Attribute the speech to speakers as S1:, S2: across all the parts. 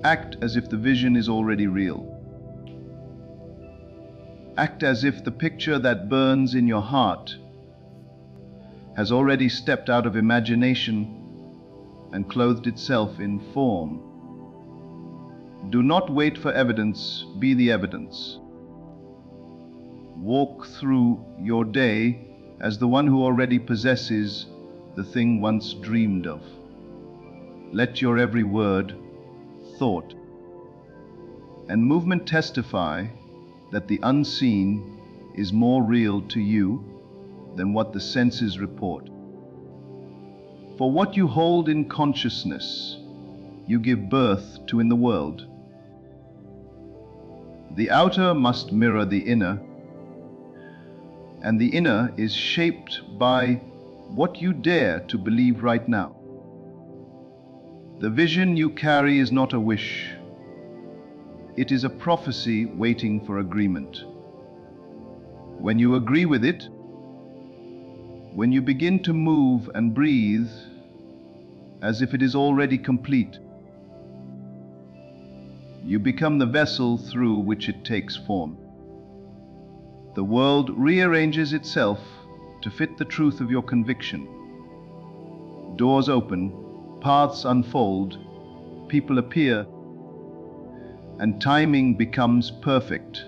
S1: Act as if the vision is already real. Act as if the picture that burns in your heart has already stepped out of imagination and clothed itself in form. Do not wait for evidence, be the evidence. Walk through your day as the one who already possesses the thing once dreamed of. Let your every word, thought, and movement testify that the unseen is more real to you than what the senses report. For what you hold in consciousness, you give birth to in the world. The outer must mirror the inner, and the inner is shaped by what you dare to believe right now. The vision you carry is not a wish. It is a prophecy waiting for agreement. When you agree with it, when you begin to move and breathe as if it is already complete, you become the vessel through which it takes form. The world rearranges itself to fit the truth of your conviction. Doors open, paths unfold, people appear, and timing becomes perfect,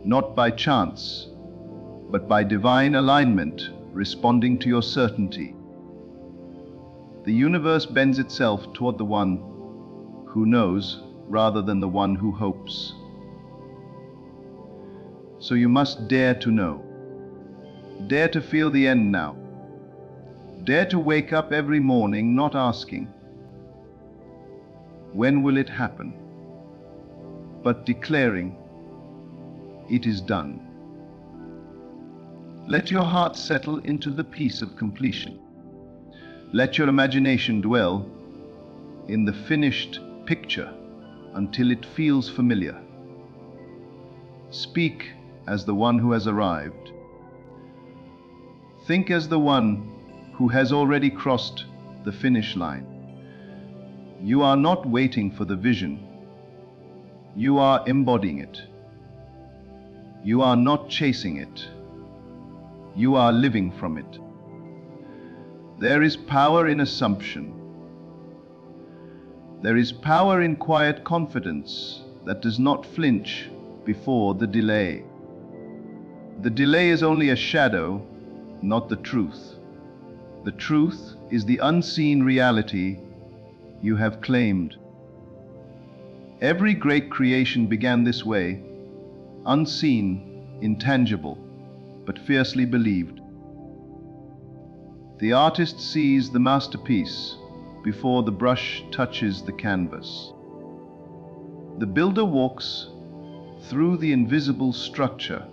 S1: not by chance, but by divine alignment responding to your certainty. The universe bends itself toward the one who knows rather than the one who hopes. So you must dare to know. Dare to feel the end now. Dare to wake up every morning not asking, when will it happen? But declaring, it is done. Let your heart settle into the peace of completion. Let your imagination dwell in the finished picture until it feels familiar. Speak as the one who has arrived. Think as the one who has already crossed the finish line. You are not waiting for the vision. You are embodying it. You are not chasing it. You are living from it. There is power in assumption. There is power in quiet confidence that does not flinch before the delay. The delay is only a shadow, not the truth. The truth is the unseen reality you have claimed. Every great creation began this way, unseen, intangible, but fiercely believed. The artist sees the masterpiece before the brush touches the canvas. The builder walks through the invisible structure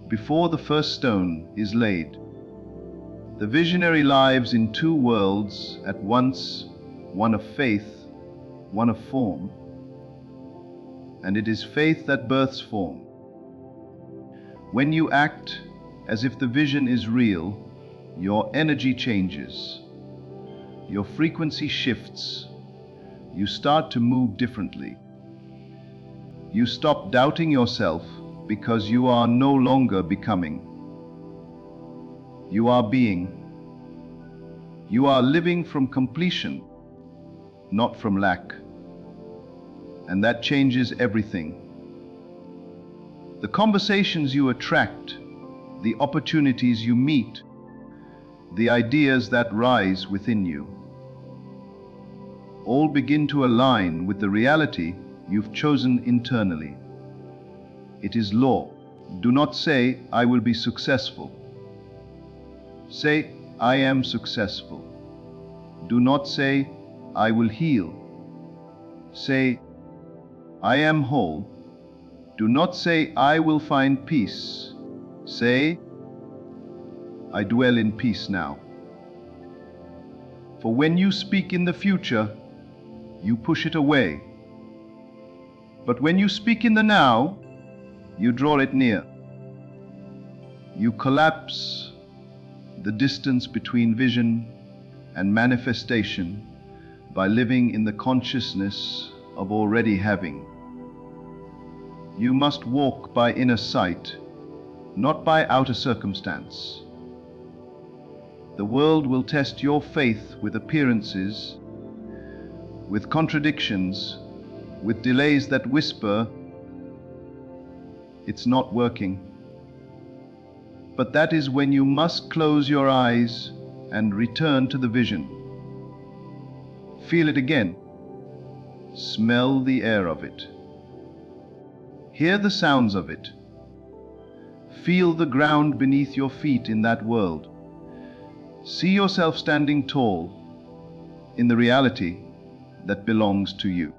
S1: before the first stone is laid. The visionary lives in two worlds at once, one of faith, one of form. And it is faith that births form. When you act as if the vision is real, your energy changes. Your frequency shifts. You start to move differently. You stop doubting yourself because you are no longer becoming. You are being. You are living from completion, not from lack. And that changes everything. The conversations you attract, the opportunities you meet, the ideas that rise within you, all begin to align with the reality you've chosen internally. It is law. Do not say, I will be successful. Say, I am successful. Do not say, I will heal. Say, I am whole. Do not say, I will find peace. Say, I dwell in peace now. For when you speak in the future, you push it away. But when you speak in the now, you draw it near. You collapse the distance between vision and manifestation by living in the consciousness of already having. You must walk by inner sight, not by outer circumstance. The world will test your faith with appearances, with contradictions, with delays that whisper, "It's not working." But that is when you must close your eyes and return to the vision. Feel it again. Smell the air of it. Hear the sounds of it. Feel the ground beneath your feet in that world. See yourself standing tall in the reality that belongs to you.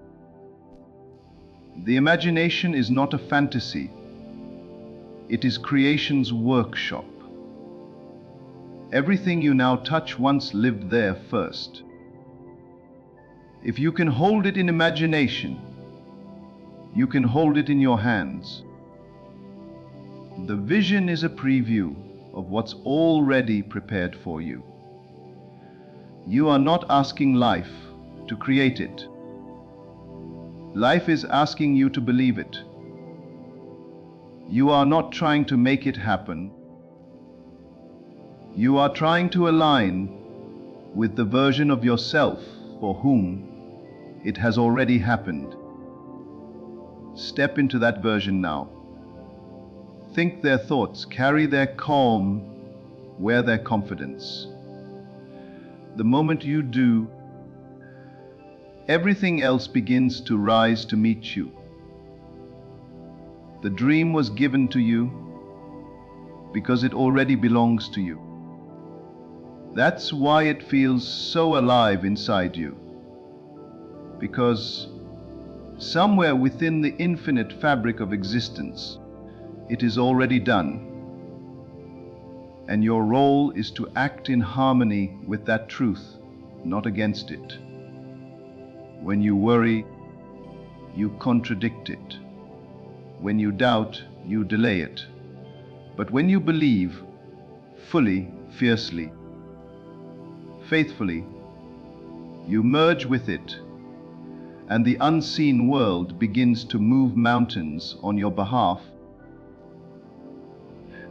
S1: The imagination is not a fantasy. It is creation's workshop. Everything you now touch once lived there first. If you can hold it in imagination, you can hold it in your hands. The vision is a preview of what's already prepared for you. You are not asking life to create it. Life is asking you to believe it. You are not trying to make it happen. You are trying to align with the version of yourself for whom it has already happened. Step into that version now. Think their thoughts, carry their calm, wear their confidence. The moment you do, everything else begins to rise to meet you. The dream was given to you because it already belongs to you. That's why it feels so alive inside you. Because somewhere within the infinite fabric of existence, it is already done. And your role is to act in harmony with that truth, not against it. When you worry, you contradict it. When you doubt, you delay it. But when you believe, fully, fiercely, faithfully, you merge with it, and the unseen world begins to move mountains on your behalf.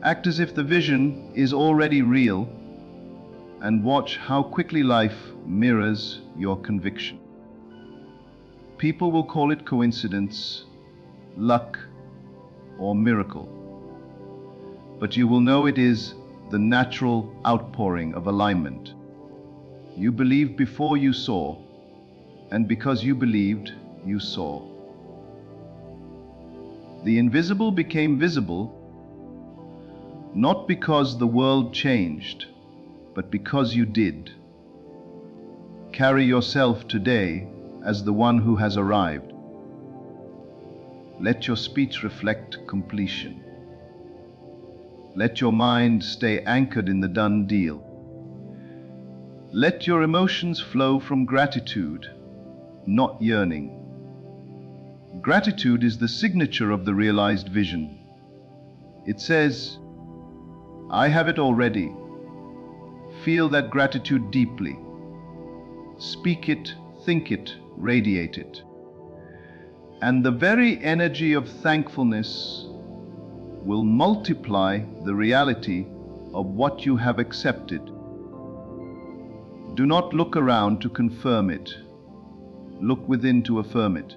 S1: Act as if the vision is already real, and watch how quickly life mirrors your conviction. People will call it coincidence, luck, or miracle. But you will know it is the natural outpouring of alignment. You believed before you saw, and because you believed, you saw. The invisible became visible, not because the world changed, but because you did. Carry yourself today as the one who has arrived. Let your speech reflect completion. Let your mind stay anchored in the done deal. Let your emotions flow from gratitude, not yearning. Gratitude is the signature of the realized vision. It says, "I have it already." Feel that gratitude deeply. Speak it, think it, radiate it. And the very energy of thankfulness will multiply the reality of what you have accepted. Do not look around to confirm it. Look within to affirm it.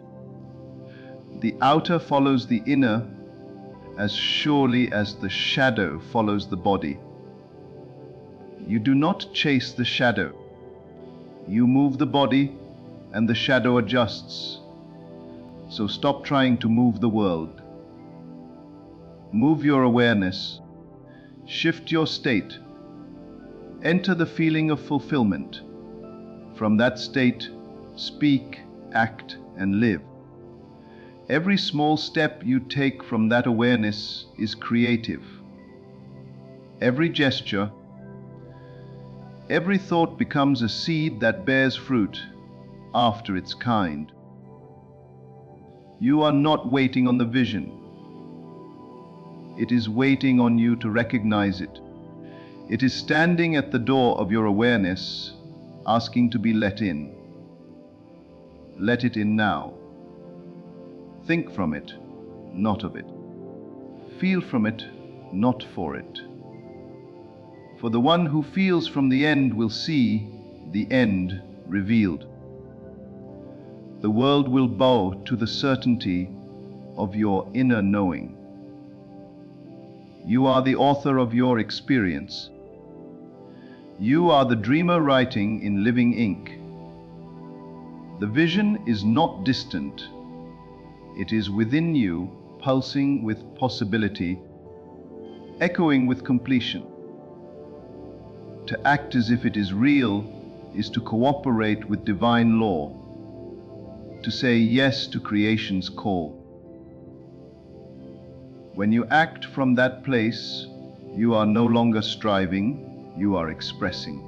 S1: The outer follows the inner as surely as the shadow follows the body. You do not chase the shadow. You move the body and the shadow adjusts. So stop trying to move the world. Move your awareness. Shift your state. Enter the feeling of fulfillment. From that state, speak, act, and live. Every small step you take from that awareness is creative. Every gesture, every thought becomes a seed that bears fruit after its kind. You are not waiting on the vision. It is waiting on you to recognize it. It is standing at the door of your awareness, asking to be let in. let it in now. Think from it, not of it. Feel from it, not for it. For the one who feels from the end will see the end revealed. The world will bow to the certainty of your inner knowing. You are the author of your experience. You are the dreamer writing in living ink. The vision is not distant. It is within you, pulsing with possibility, echoing with completion. To act as if it is real is to cooperate with divine law, to say yes to creation's call. When you act from that place, you are no longer striving, you are expressing.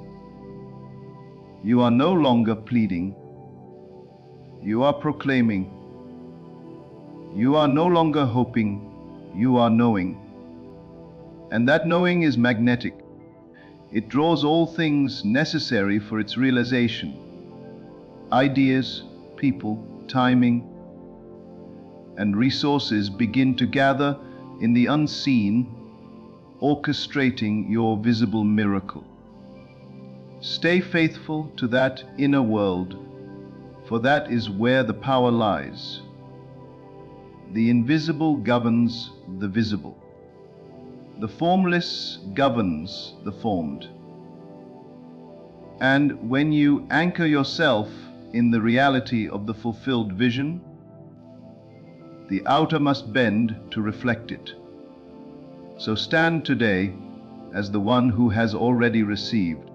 S1: You are no longer pleading, you are proclaiming. You are no longer hoping, you are knowing. And that knowing is magnetic. It draws all things necessary for its realization. Ideas, people, timing, and resources begin to gather in the unseen, orchestrating your visible miracle. Stay faithful to that inner world, for that is where the power lies. The invisible governs the visible. The formless governs the formed. And when you anchor yourself in the reality of the fulfilled vision, the outer must bend to reflect it. So stand today as the one who has already received.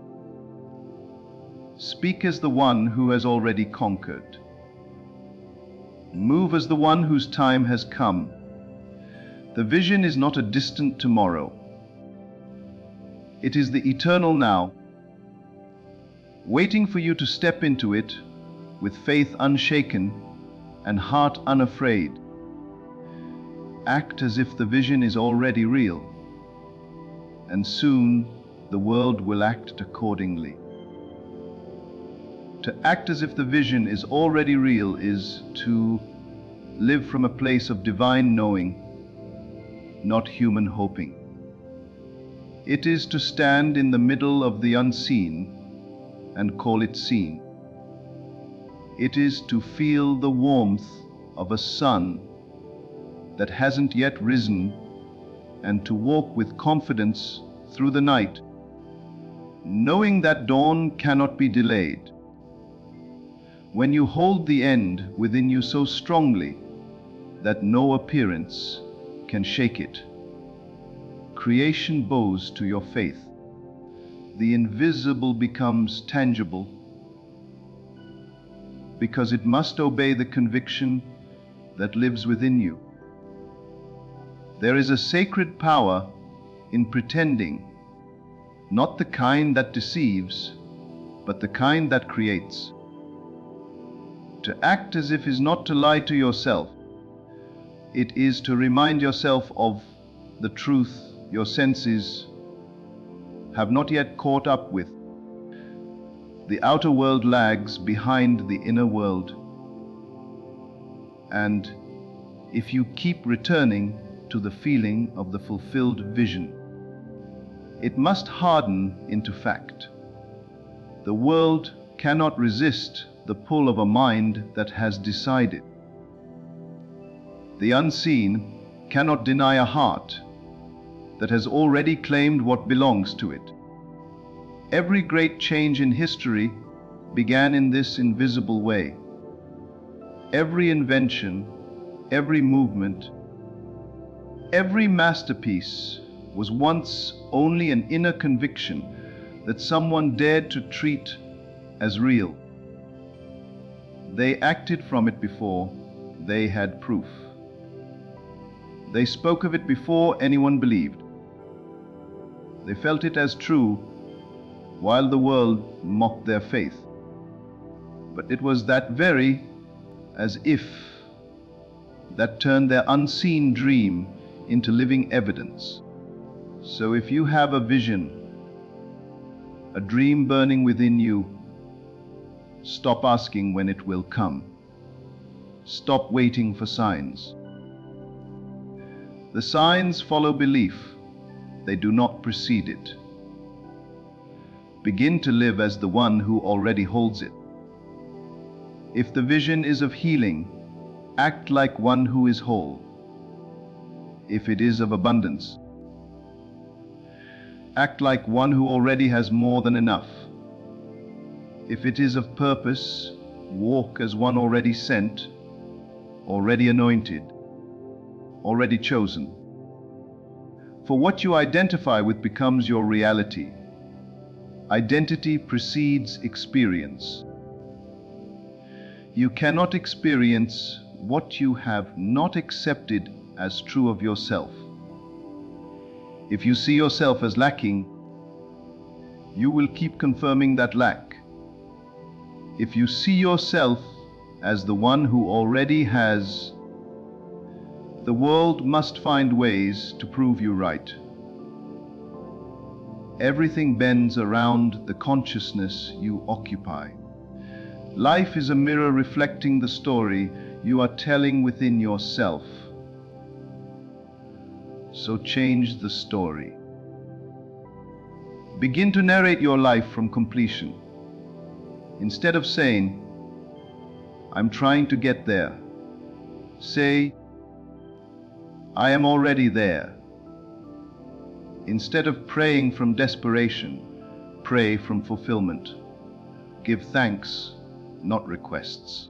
S1: Speak as the one who has already conquered. Move as the one whose time has come. The vision is not a distant tomorrow. It is the eternal now, waiting for you to step into it with faith unshaken and heart unafraid. Act as if the vision is already real, and soon the world will act accordingly. To act as if the vision is already real is to live from a place of divine knowing, not human hoping. It is to stand in the middle of the unseen and call it seen. It is to feel the warmth of a sun that hasn't yet risen and to walk with confidence through the night, knowing that dawn cannot be delayed. When you hold the end within you so strongly that no appearance can shake it, creation bows to your faith. The invisible becomes tangible because it must obey the conviction that lives within you. There is a sacred power in pretending, not the kind that deceives, but the kind that creates. To act as if is not to lie to yourself. It is to remind yourself of the truth your senses have not yet caught up with. The outer world lags behind the inner world. And if you keep returning to the feeling of the fulfilled vision, it must harden into fact. The world cannot resist the pull of a mind that has decided. The unseen cannot deny a heart that has already claimed what belongs to it. Every great change in history began in this invisible way. Every invention, every movement, every masterpiece was once only an inner conviction that someone dared to treat as real. They acted from it before they had proof. They spoke of it before anyone believed. They felt it as true while the world mocked their faith. But it was that very as if that turned their unseen dream into living evidence. So if you have a vision, a dream burning within you, stop asking when it will come. Stop waiting for signs. The signs follow belief. They do not precede it. Begin to live as the one who already holds it. If the vision is of healing, act like one who is whole. If it is of abundance, act like one who already has more than enough. If it is of purpose, walk as one already sent, already anointed, already chosen. For what you identify with becomes your reality. Identity precedes experience. You cannot experience what you have not accepted as true of yourself. If you see yourself as lacking, you will keep confirming that lack. If you see yourself as the one who already has, the world must find ways to prove you right. Everything bends around the consciousness you occupy. Life is a mirror reflecting the story you are telling within yourself. So change the story. Begin to narrate your life from completion. Instead of saying, "I'm trying to get there," say, "I am already there." Instead of praying from desperation, pray from fulfillment. Give thanks, not requests.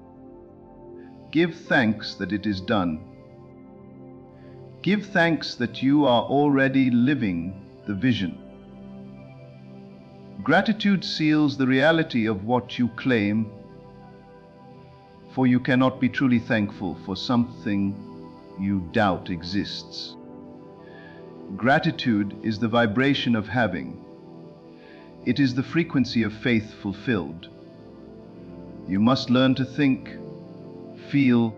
S1: Give thanks that it is done. Give thanks that you are already living the vision. Gratitude seals the reality of what you claim, for you cannot be truly thankful for something you doubt exists. Gratitude is the vibration of having. It is the frequency of faith fulfilled. You must learn to think, feel,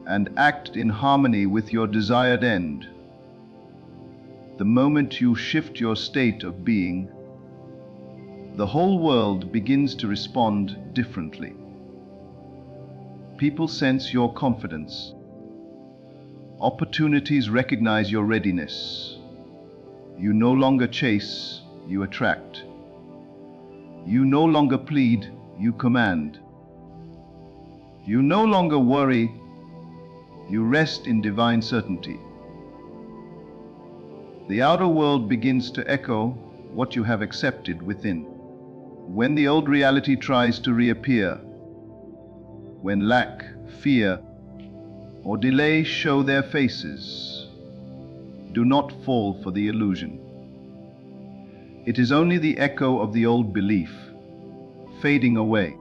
S1: and act in harmony with your desired end. The moment you shift your state of being, the whole world begins to respond differently. People sense your confidence. Opportunities recognize your readiness. You no longer chase, you attract. You no longer plead, you command. You no longer worry, you rest in divine certainty. The outer world begins to echo what you have accepted within. When the old reality tries to reappear, when lack, fear, or delay show their faces, do not fall for the illusion. It is only the echo of the old belief, fading away.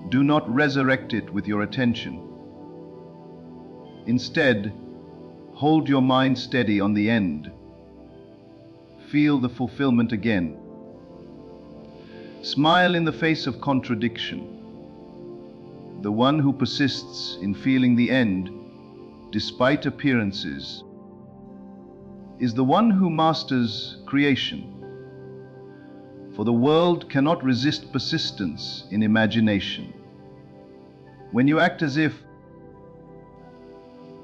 S1: Do not resurrect it with your attention. Instead, hold your mind steady on the end. Feel the fulfillment again. Smile in the face of contradiction. The one who persists in feeling the end, despite appearances, is the one who masters creation. For the world cannot resist persistence in imagination. When you act as if,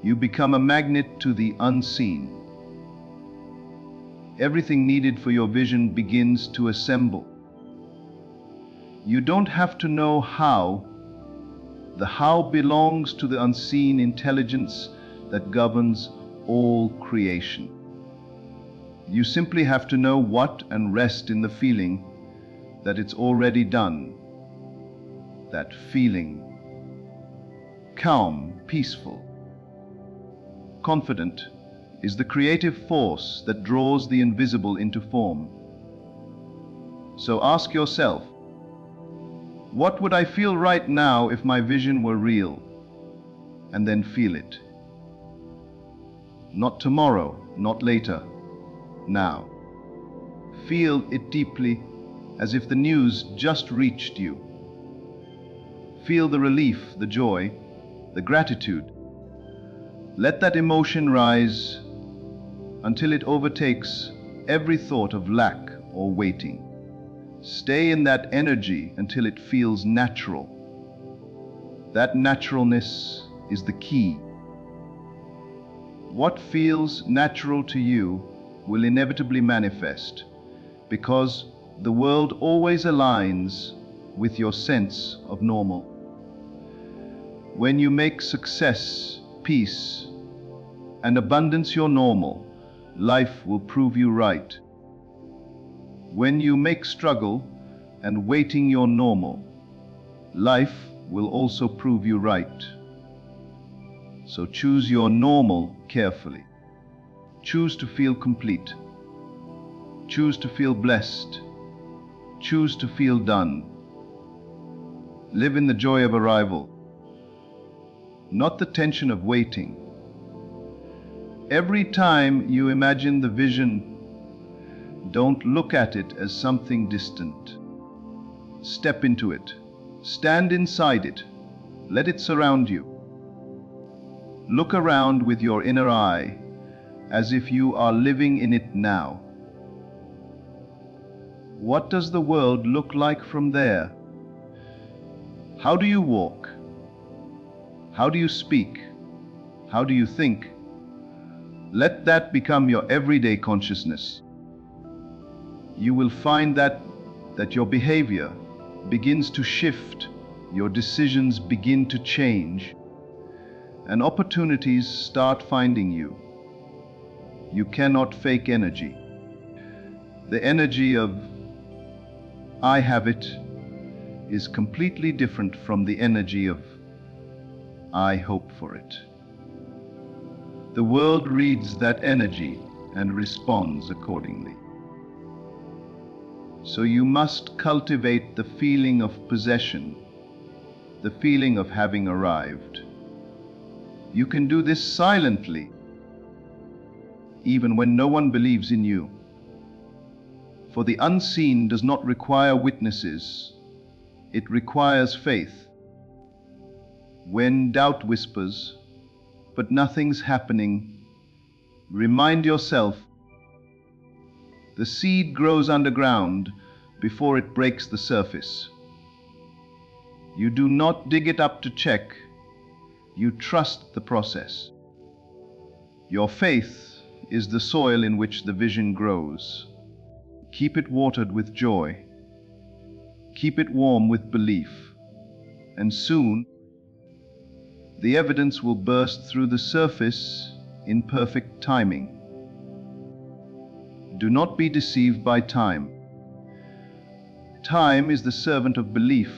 S1: you become a magnet to the unseen. Everything needed for your vision begins to assemble. You don't have to know how. The how belongs to the unseen intelligence that governs all creation. You simply have to know what and rest in the feeling that it's already done. That feeling. Calm, peaceful, confident is the creative force that draws the invisible into form. So ask yourself, what would I feel right now if my vision were real? And then feel it. Not tomorrow, not later, now. Feel it deeply, as if the news just reached you. Feel the relief, the joy, the gratitude. Let that emotion rise until it overtakes every thought of lack or waiting. Stay in that energy until it feels natural. That naturalness is the key. What feels natural to you will inevitably manifest, because the world always aligns with your sense of normal. When you make success, peace, and abundance your normal, life will prove you right. When you make struggle and waiting your normal, life will also prove you right. So choose your normal carefully. Choose to feel complete. Choose to feel blessed. Choose to feel done. Live in the joy of arrival, not the tension of waiting. Every time you imagine the vision, don't look at it as something distant. Step into it. Stand inside it. Let it surround you. Look around with your inner eye as if you are living in it now. What does the world look like from there? How do you walk? How do you speak? How do you think? Let that become your everyday consciousness. You will find that your behavior begins to shift, your decisions begin to change, and opportunities start finding you. You cannot fake energy. The energy of I have it is completely different from the energy of I hope for it. The world reads that energy and responds accordingly. So you must cultivate the feeling of possession, the feeling of having arrived. You can do this silently, even when no one believes in you. For the unseen does not require witnesses, it requires faith. When doubt whispers, but nothing's happening, remind yourself, the seed grows underground before it breaks the surface. You do not dig it up to check, you trust the process. Your faith is the soil in which the vision grows. Keep it watered with joy. Keep it warm with belief. And soon, the evidence will burst through the surface in perfect timing. Do not be deceived by time. Time is the servant of belief,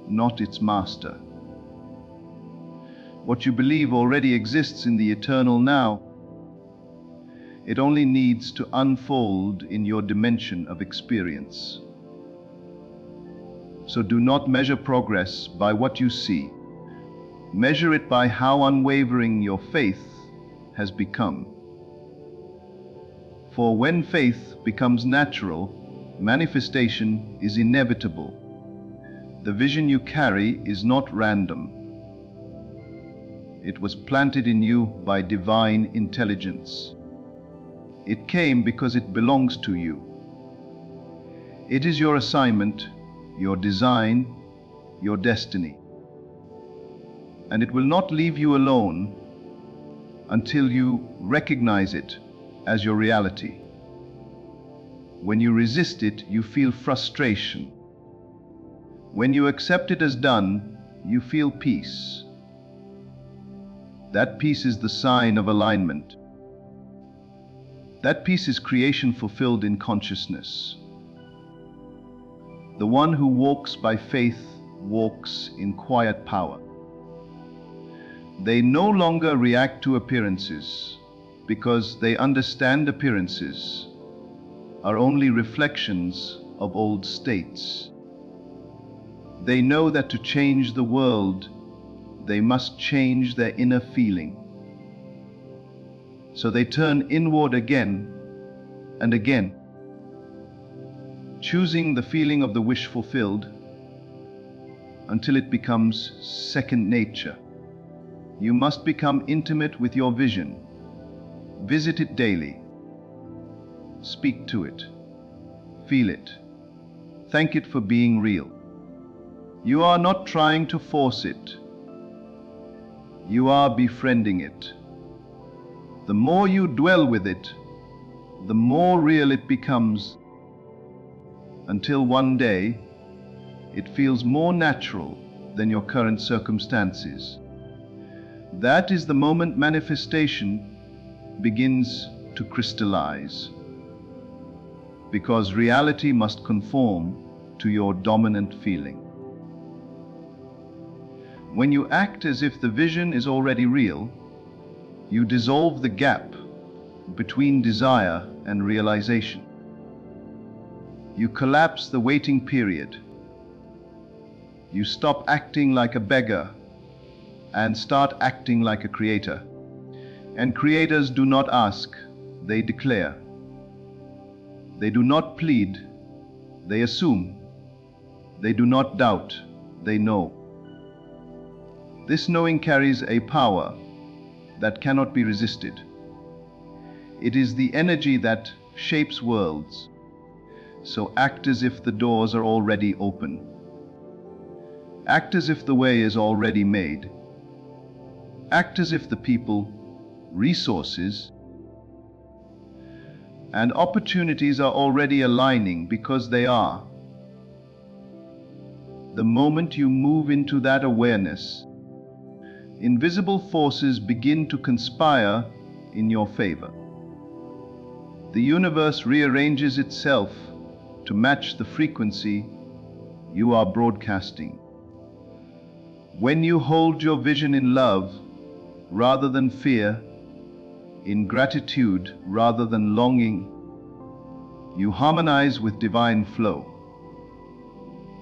S1: not its master. What you believe already exists in the eternal now. It only needs to unfold in your dimension of experience. So do not measure progress by what you see. Measure it by how unwavering your faith has become. For when faith becomes natural, manifestation is inevitable. The vision you carry is not random. It was planted in you by divine intelligence. It came because it belongs to you. It is your assignment, your design, your destiny. And it will not leave you alone until you recognize it as your reality. When you resist it, you feel frustration. When you accept it as done, you feel peace. That peace is the sign of alignment. That peace is creation fulfilled in consciousness. The one who walks by faith walks in quiet power. They no longer react to appearances because they understand appearances are only reflections of old states. They know that to change the world, they must change their inner feeling. So they turn inward again and again, choosing the feeling of the wish fulfilled until it becomes second nature. You must become intimate with your vision. Visit it daily. Speak to it. Feel it. Thank it for being real. You are not trying to force it. You are befriending it. The more you dwell with it, the more real it becomes, until one day it feels more natural than your current circumstances. That is the moment manifestation begins to crystallize, because reality must conform to your dominant feeling. When you act as if the vision is already real, you dissolve the gap between desire and realization. You collapse the waiting period. You stop acting like a beggar and start acting like a creator. And creators do not ask, they declare. They do not plead, they assume. They do not doubt, they know. This knowing carries a power that cannot be resisted. It is the energy that shapes worlds. So act as if the doors are already open. Act as if the way is already made. Act as if the people, resources, and opportunities are already aligning, because they are. The moment you move into that awareness, invisible forces begin to conspire in your favor. The universe rearranges itself to match the frequency you are broadcasting. When you hold your vision in love rather than fear, in gratitude rather than longing, you harmonize with divine flow.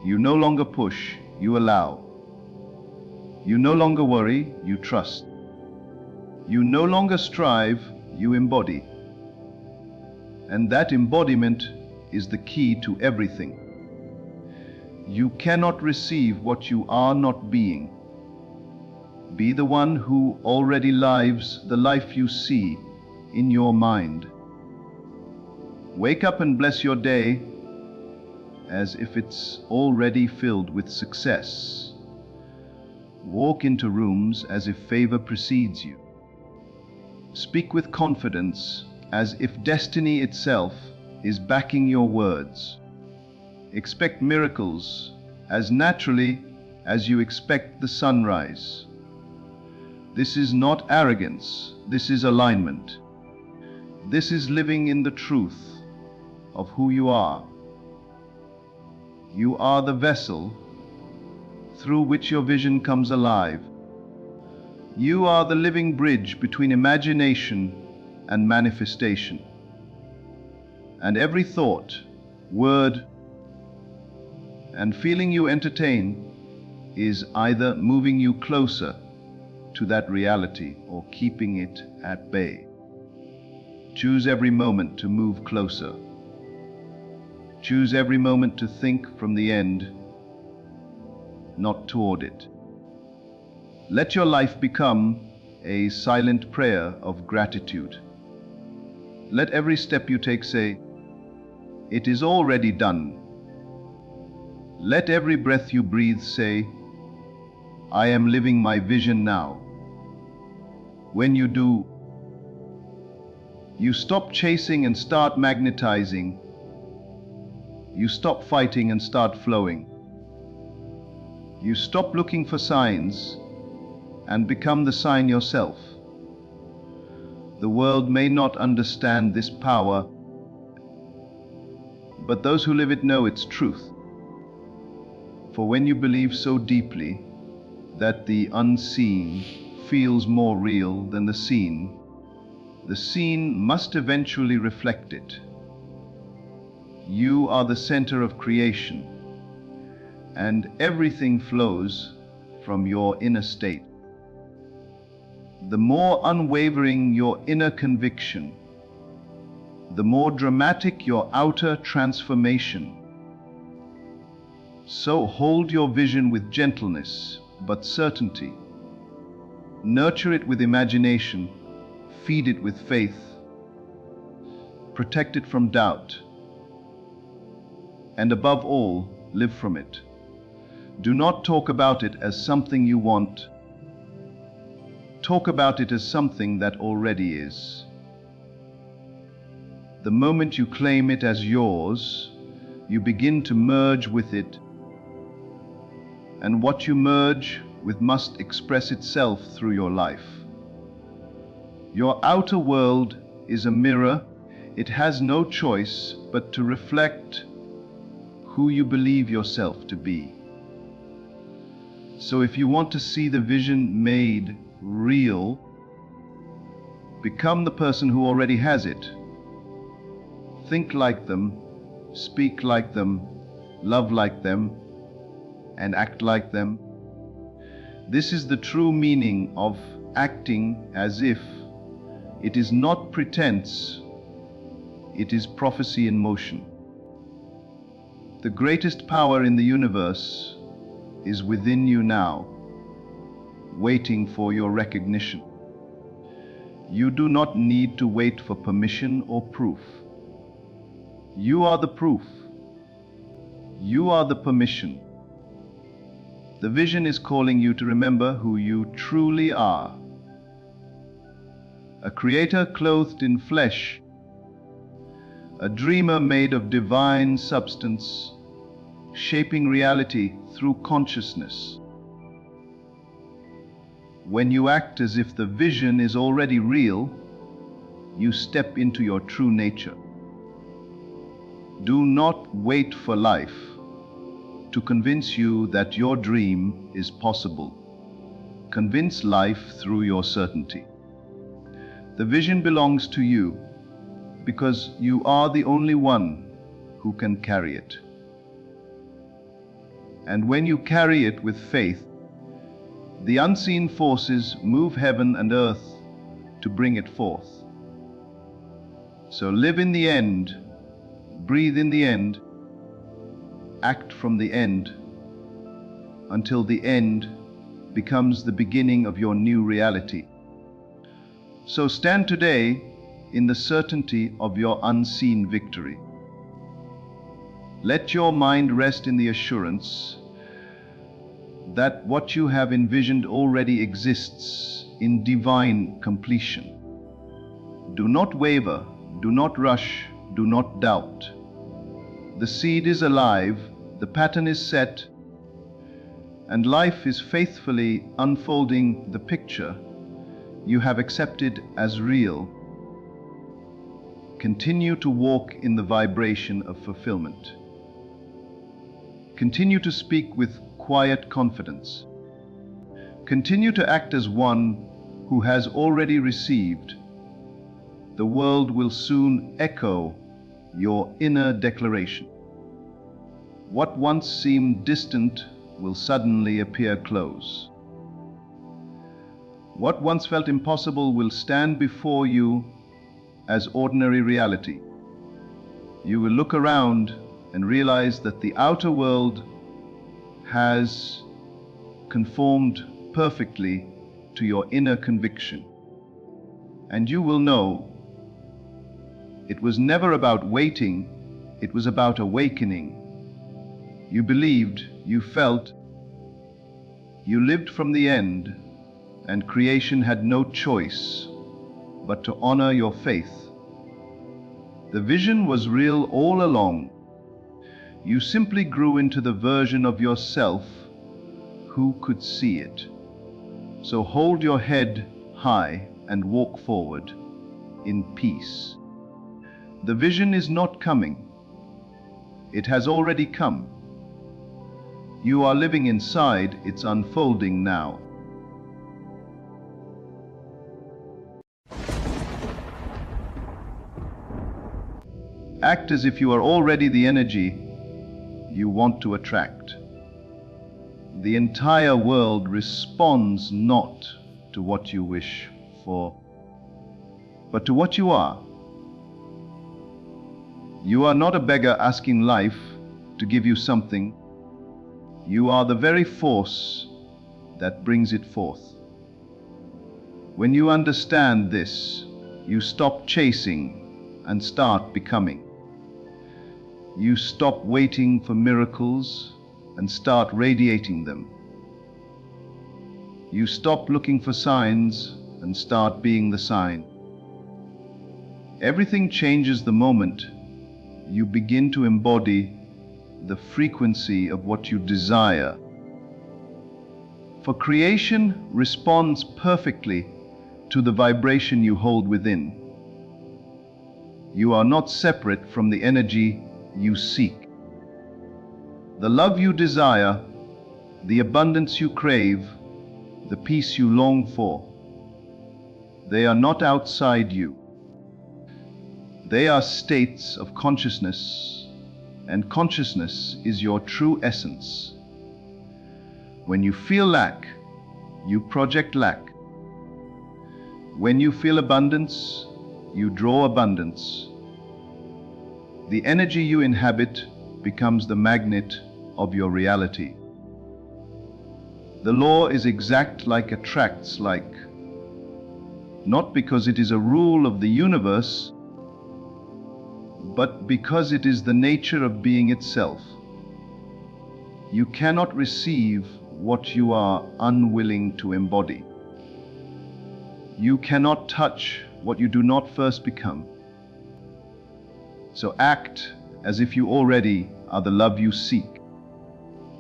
S1: You no longer push, you allow. You no longer worry, you trust. You no longer strive, you embody. And that embodiment is the key to everything. You cannot receive what you are not being. Be the one who already lives the life you see in your mind. Wake up and bless your day as if it's already filled with success. Walk into rooms as if favor precedes you. Speak with confidence as if destiny itself is backing your words. Expect miracles as naturally as you expect the sunrise. This is not arrogance, this is alignment. This is living in the truth of who you are. You are the vessel through which your vision comes alive. You are the living bridge between imagination and manifestation. And every thought, word, and feeling you entertain is either moving you closer to that reality or keeping it at bay. Choose every moment to move closer. Choose every moment to think from the end, not toward it. Let your life become a silent prayer of gratitude. Let every step you take say, "It is already done." Let every breath you breathe say, "I am living my vision now." When you do, you stop chasing and start magnetizing. You stop fighting and start flowing. You stop looking for signs and become the sign yourself. The world may not understand this power, but those who live it know its truth. For when you believe so deeply that the unseen feels more real than the seen must eventually reflect it. You are the center of creation, and everything flows from your inner state. The more unwavering your inner conviction, the more dramatic your outer transformation. So hold your vision with gentleness but certainty. Nurture it with imagination, feed it with faith, protect it from doubt, and above all, live from it. Do not talk about it as something you want. Talk about it as something that already is. The moment you claim it as yours, you begin to merge with it, and what you merge with must express itself through your life. Your outer world is a mirror. It has no choice but to reflect who you believe yourself to be. So if you want to see the vision made real, become the person who already has it. Think like them, speak like them, love like them, and act like them. This is the true meaning of acting as if. It is not pretense, it is prophecy in motion. The greatest power in the universe is within you now, waiting for your recognition. You do not need to wait for permission or proof. You are the proof. You are the permission. The vision is calling you to remember who you truly are. A creator clothed in flesh, a dreamer made of divine substance, shaping reality through consciousness. When you act as if the vision is already real, you step into your true nature. Do not wait for life to convince you that your dream is possible. Convince life through your certainty. The vision belongs to you because you are the only one who can carry it. And when you carry it with faith, the unseen forces move heaven and earth to bring it forth. So live in the end, breathe in the end, act from the end, until the end becomes the beginning of your new reality. So stand today in the certainty of your unseen victory. Let your mind rest in the assurance that what you have envisioned already exists in divine completion. Do not waver, do not rush, do not doubt. The seed is alive, the pattern is set, and life is faithfully unfolding the picture you have accepted as real. Continue to walk in the vibration of fulfillment. Continue to speak with quiet confidence. Continue to act as one who has already received. The world will soon echo your inner declaration. What once seemed distant will suddenly appear close. What once felt impossible will stand before you as ordinary reality. You will look around and realize that the outer world has conformed perfectly to your inner conviction. And you will know it was never about waiting, it was about awakening. You believed, you felt, you lived from the end, and creation had no choice but to honor your faith. The vision was real all along. You simply grew into the version of yourself who could see it. So hold your head high and walk forward in peace. The vision is not coming. It has already come. You are living inside its unfolding now. Act as if you are already the energy you want to attract. The entire world responds not to what you wish for, but to what you are. You are not a beggar asking life to give you something. You are the very force that brings it forth. When you understand this, you stop chasing and start becoming. You stop waiting for miracles and start radiating them. You stop looking for signs and start being the sign. Everything changes the moment you begin to embody the frequency of what you desire. For creation responds perfectly to the vibration you hold within. You are not separate from the energy you seek. The love you desire, the abundance you crave, the peace you long for, they are not outside you. They are states of consciousness, and consciousness is your true essence. When you feel lack, you project lack. When you feel abundance, you draw abundance. The energy you inhabit becomes the magnet of your reality. The law is exact like attracts like, not because it is a rule of the universe, but because it is the nature of being itself. You cannot receive what you are unwilling to embody. You cannot touch what you do not first become. So act as if you already are the love you seek.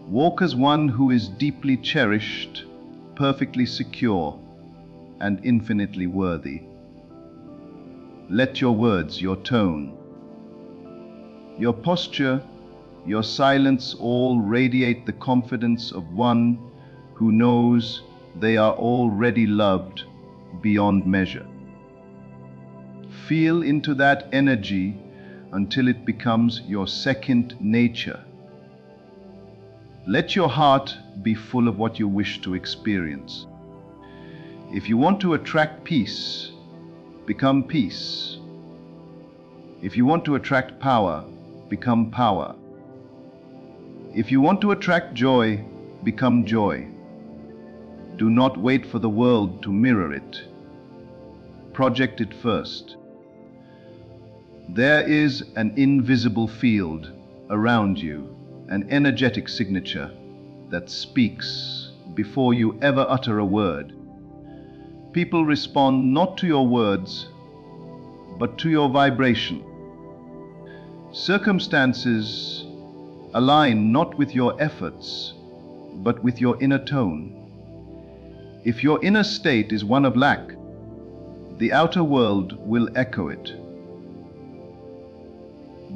S1: Walk as one who is deeply cherished, perfectly secure, and infinitely worthy. Let your words, your tone, your posture, your silence all radiate the confidence of one who knows they are already loved beyond measure. Feel into that energy until it becomes your second nature. Let your heart be full of what you wish to experience. If you want to attract peace, become peace. If you want to attract power, become power. If you want to attract joy, become joy. Do not wait for the world to mirror it. Project it first. There is an invisible field around you, an energetic signature that speaks before you ever utter a word. People respond not to your words, but to your vibration. Circumstances align not with your efforts, but with your inner tone. If your inner state is one of lack, the outer world will echo it.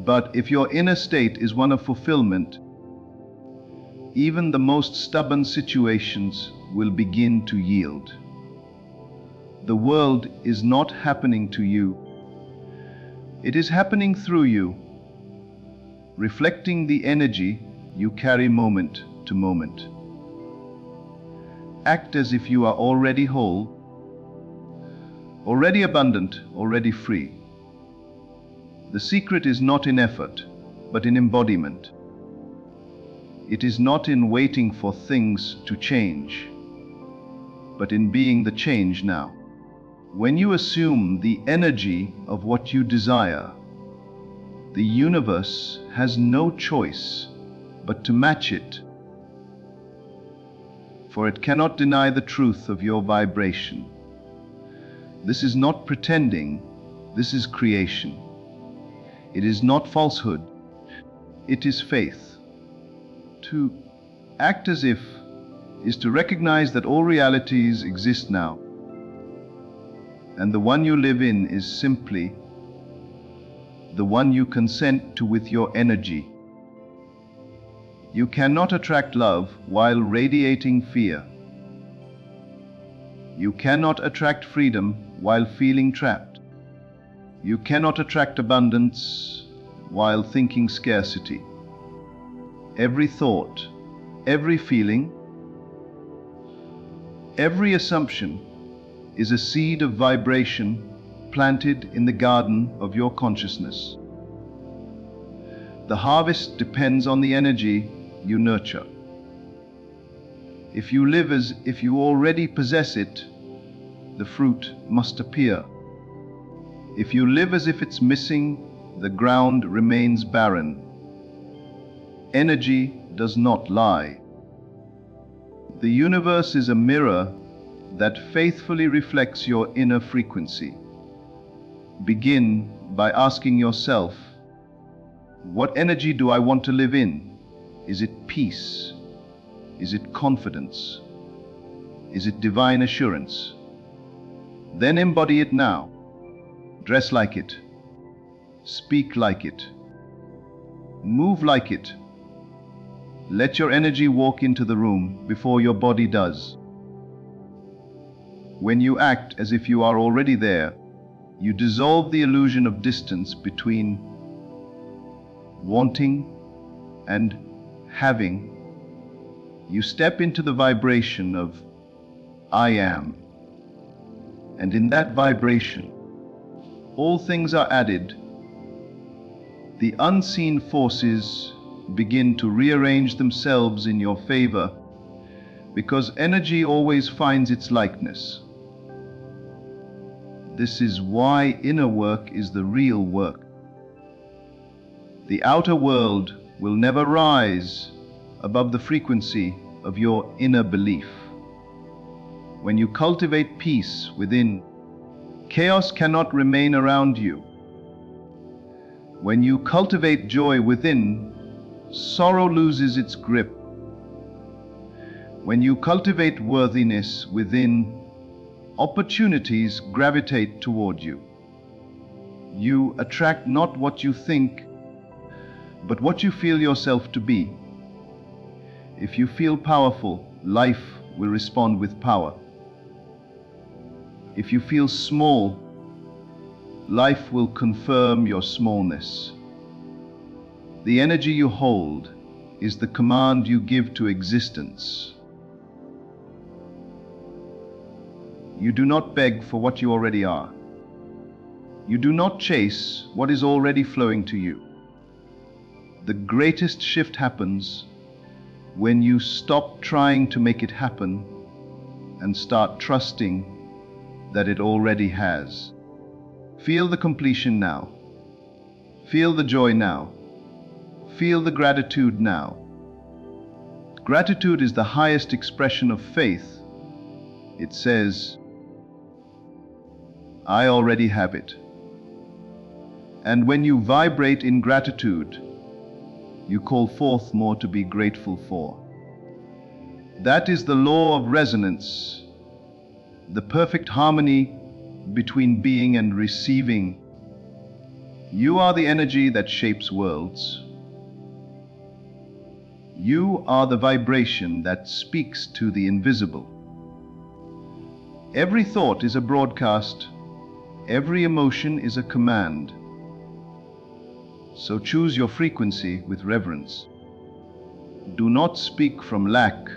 S1: But if your inner state is one of fulfillment, even the most stubborn situations will begin to yield. The world is not happening to you. It is happening through you, reflecting the energy you carry moment to moment. Act as if you are already whole, already abundant, already free. The secret is not in effort, but in embodiment. It is not in waiting for things to change, but in being the change now. When you assume the energy of what you desire, the universe has no choice but to match it, for it cannot deny the truth of your vibration. This is not pretending, this is creation. It is not falsehood, it is faith. To act as if is to recognize that all realities exist now, and the one you live in is simply the one you consent to with your energy. You cannot attract love while radiating fear. You cannot attract freedom while feeling trapped. You cannot attract abundance while thinking scarcity. Every thought, every feeling, every assumption is a seed of vibration planted in the garden of your consciousness. The harvest depends on the energy you nurture. If you live as if you already possess it, the fruit must appear. If you live as if it's missing, the ground remains barren. Energy does not lie. The universe is a mirror that faithfully reflects your inner frequency. Begin by asking yourself, what energy do I want to live in? Is it peace? Is it confidence? Is it divine assurance? Then embody it now. Dress like it. Speak like it. Move like it. Let your energy walk into the room before your body does. When you act as if you are already there, you dissolve the illusion of distance between wanting and having. You step into the vibration of I am. And in that vibration, all things are added. The unseen forces begin to rearrange themselves in your favor, because energy always finds its likeness. This is why inner work is the real work. The outer world will never rise above the frequency of your inner belief. When you cultivate peace within, chaos cannot remain around you. When you cultivate joy within, sorrow loses its grip. When you cultivate worthiness within, opportunities gravitate toward you. You attract not what you think, but what you feel yourself to be. If you feel powerful, life will respond with power. If you feel small, life will confirm your smallness. The energy you hold is the command you give to existence. You do not beg for what you already are. You do not chase what is already flowing to you. The greatest shift happens when you stop trying to make it happen and start trusting that it already has. Feel the completion now. Feel the joy now. Feel the gratitude now. Gratitude is the highest expression of faith. It says, I already have it. And when you vibrate in gratitude, you call forth more to be grateful for. That is the law of resonance, the perfect harmony between being and receiving. You are the energy that shapes worlds. You are the vibration that speaks to the invisible. Every thought is a broadcast. Every emotion is a command. So choose your frequency with reverence. Do not speak from lack.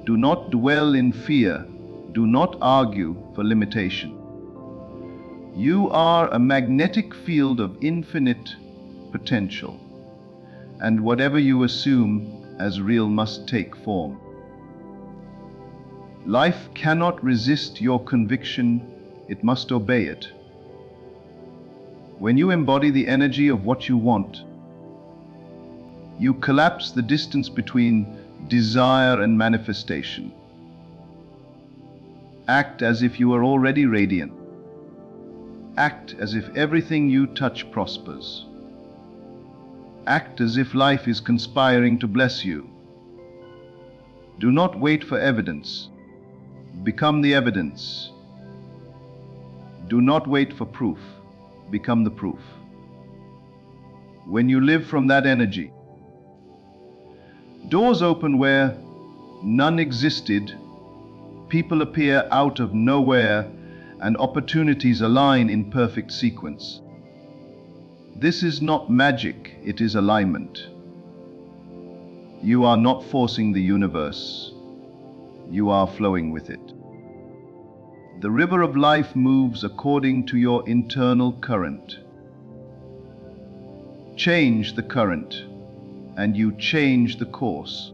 S1: Do not dwell in fear. Do not argue for limitation. You are a magnetic field of infinite potential, and whatever you assume as real must take form. Life cannot resist your conviction, it must obey it. When you embody the energy of what you want, you collapse the distance between desire and manifestation. Act as if you are already radiant. Act as if everything you touch prospers. Act as if life is conspiring to bless you. Do not wait for evidence. Become the evidence. Do not wait for proof. Become the proof. When you live from that energy, doors open where none existed, people appear out of nowhere, and opportunities align in perfect sequence. This is not magic, it is alignment. You are not forcing the universe, you are flowing with it. The river of life moves according to your internal current. Change the current, and you change the course.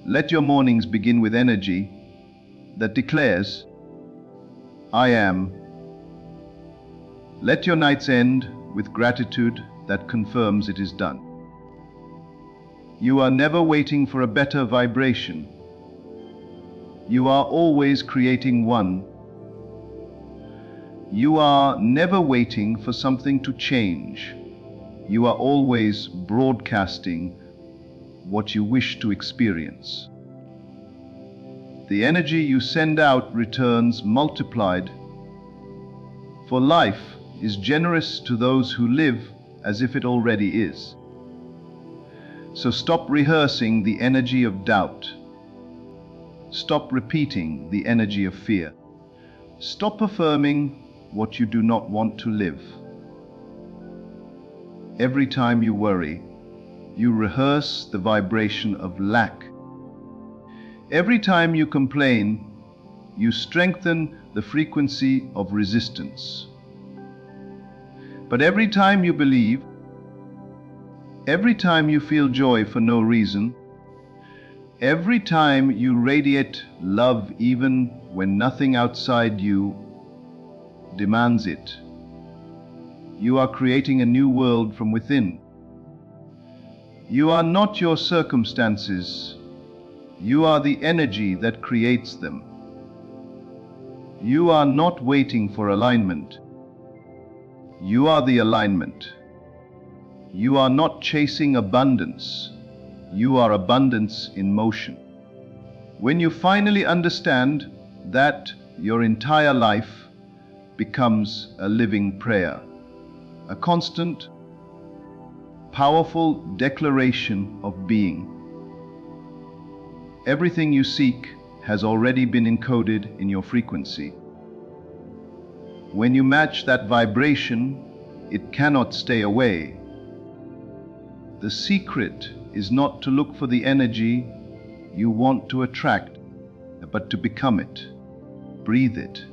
S1: Let your mornings begin with energy that declares, I am. Let your nights end with gratitude that confirms it is done. You are never waiting for a better vibration. You are always creating one. You are never waiting for something to change. You are always broadcasting what you wish to experience. The energy you send out returns multiplied, for life is generous to those who live as if it already is. So stop rehearsing the energy of doubt. Stop repeating the energy of fear. Stop affirming what you do not want to live. Every time you worry, you rehearse the vibration of lack. Every time you complain, you strengthen the frequency of resistance. But every time you believe, every time you feel joy for no reason, every time you radiate love even when nothing outside you demands it, you are creating a new world from within. You are not your circumstances. You are the energy that creates them. You are not waiting for alignment. You are the alignment. You are not chasing abundance. You are abundance in motion. When you finally understand that, your entire life becomes a living prayer, a constant, powerful declaration of being. Everything you seek has already been encoded in your frequency. When you match that vibration, it cannot stay away. The secret is not to look for the energy you want to attract, but to become it, breathe it,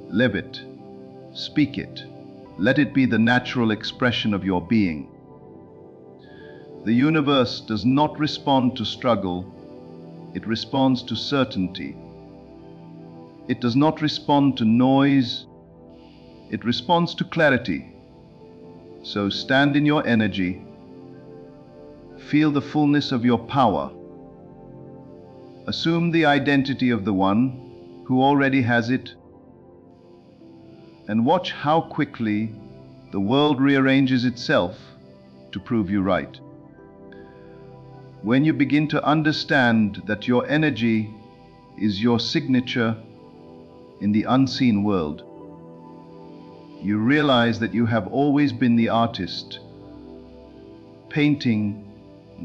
S1: live it, speak it. Let it be the natural expression of your being. The universe does not respond to struggle, it responds to certainty. It does not respond to noise, it responds to clarity. So stand in your energy, feel the fullness of your power, assume the identity of the one who already has it, and watch how quickly the world rearranges itself to prove you right. When you begin to understand that your energy is your signature in the unseen world, you realize that you have always been the artist, painting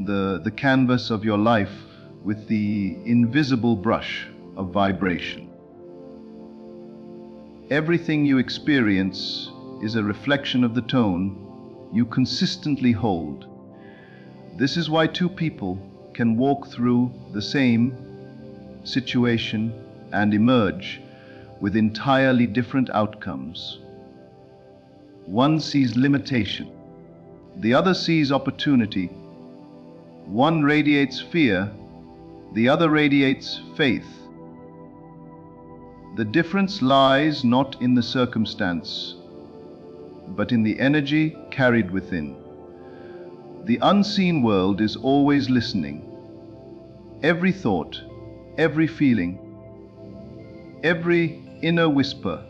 S1: the canvas of your life with the invisible brush of vibration. Everything you experience is a reflection of the tone you consistently hold. This is why two people can walk through the same situation and emerge with entirely different outcomes. One sees limitation, the other sees opportunity. One radiates fear, the other radiates faith. The difference lies not in the circumstance, but in the energy carried within. The unseen world is always listening. Every thought, every feeling, every inner whisper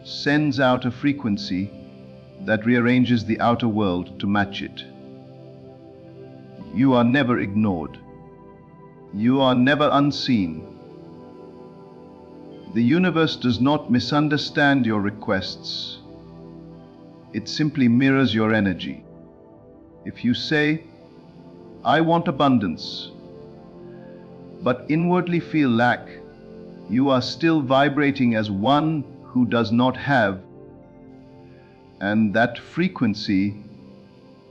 S1: sends out a frequency that rearranges the outer world to match it. You are never ignored. You are never unseen. The universe does not misunderstand your requests. It simply mirrors your energy. If you say, "I want abundance," but inwardly feel lack, you are still vibrating as one who does not have, and that frequency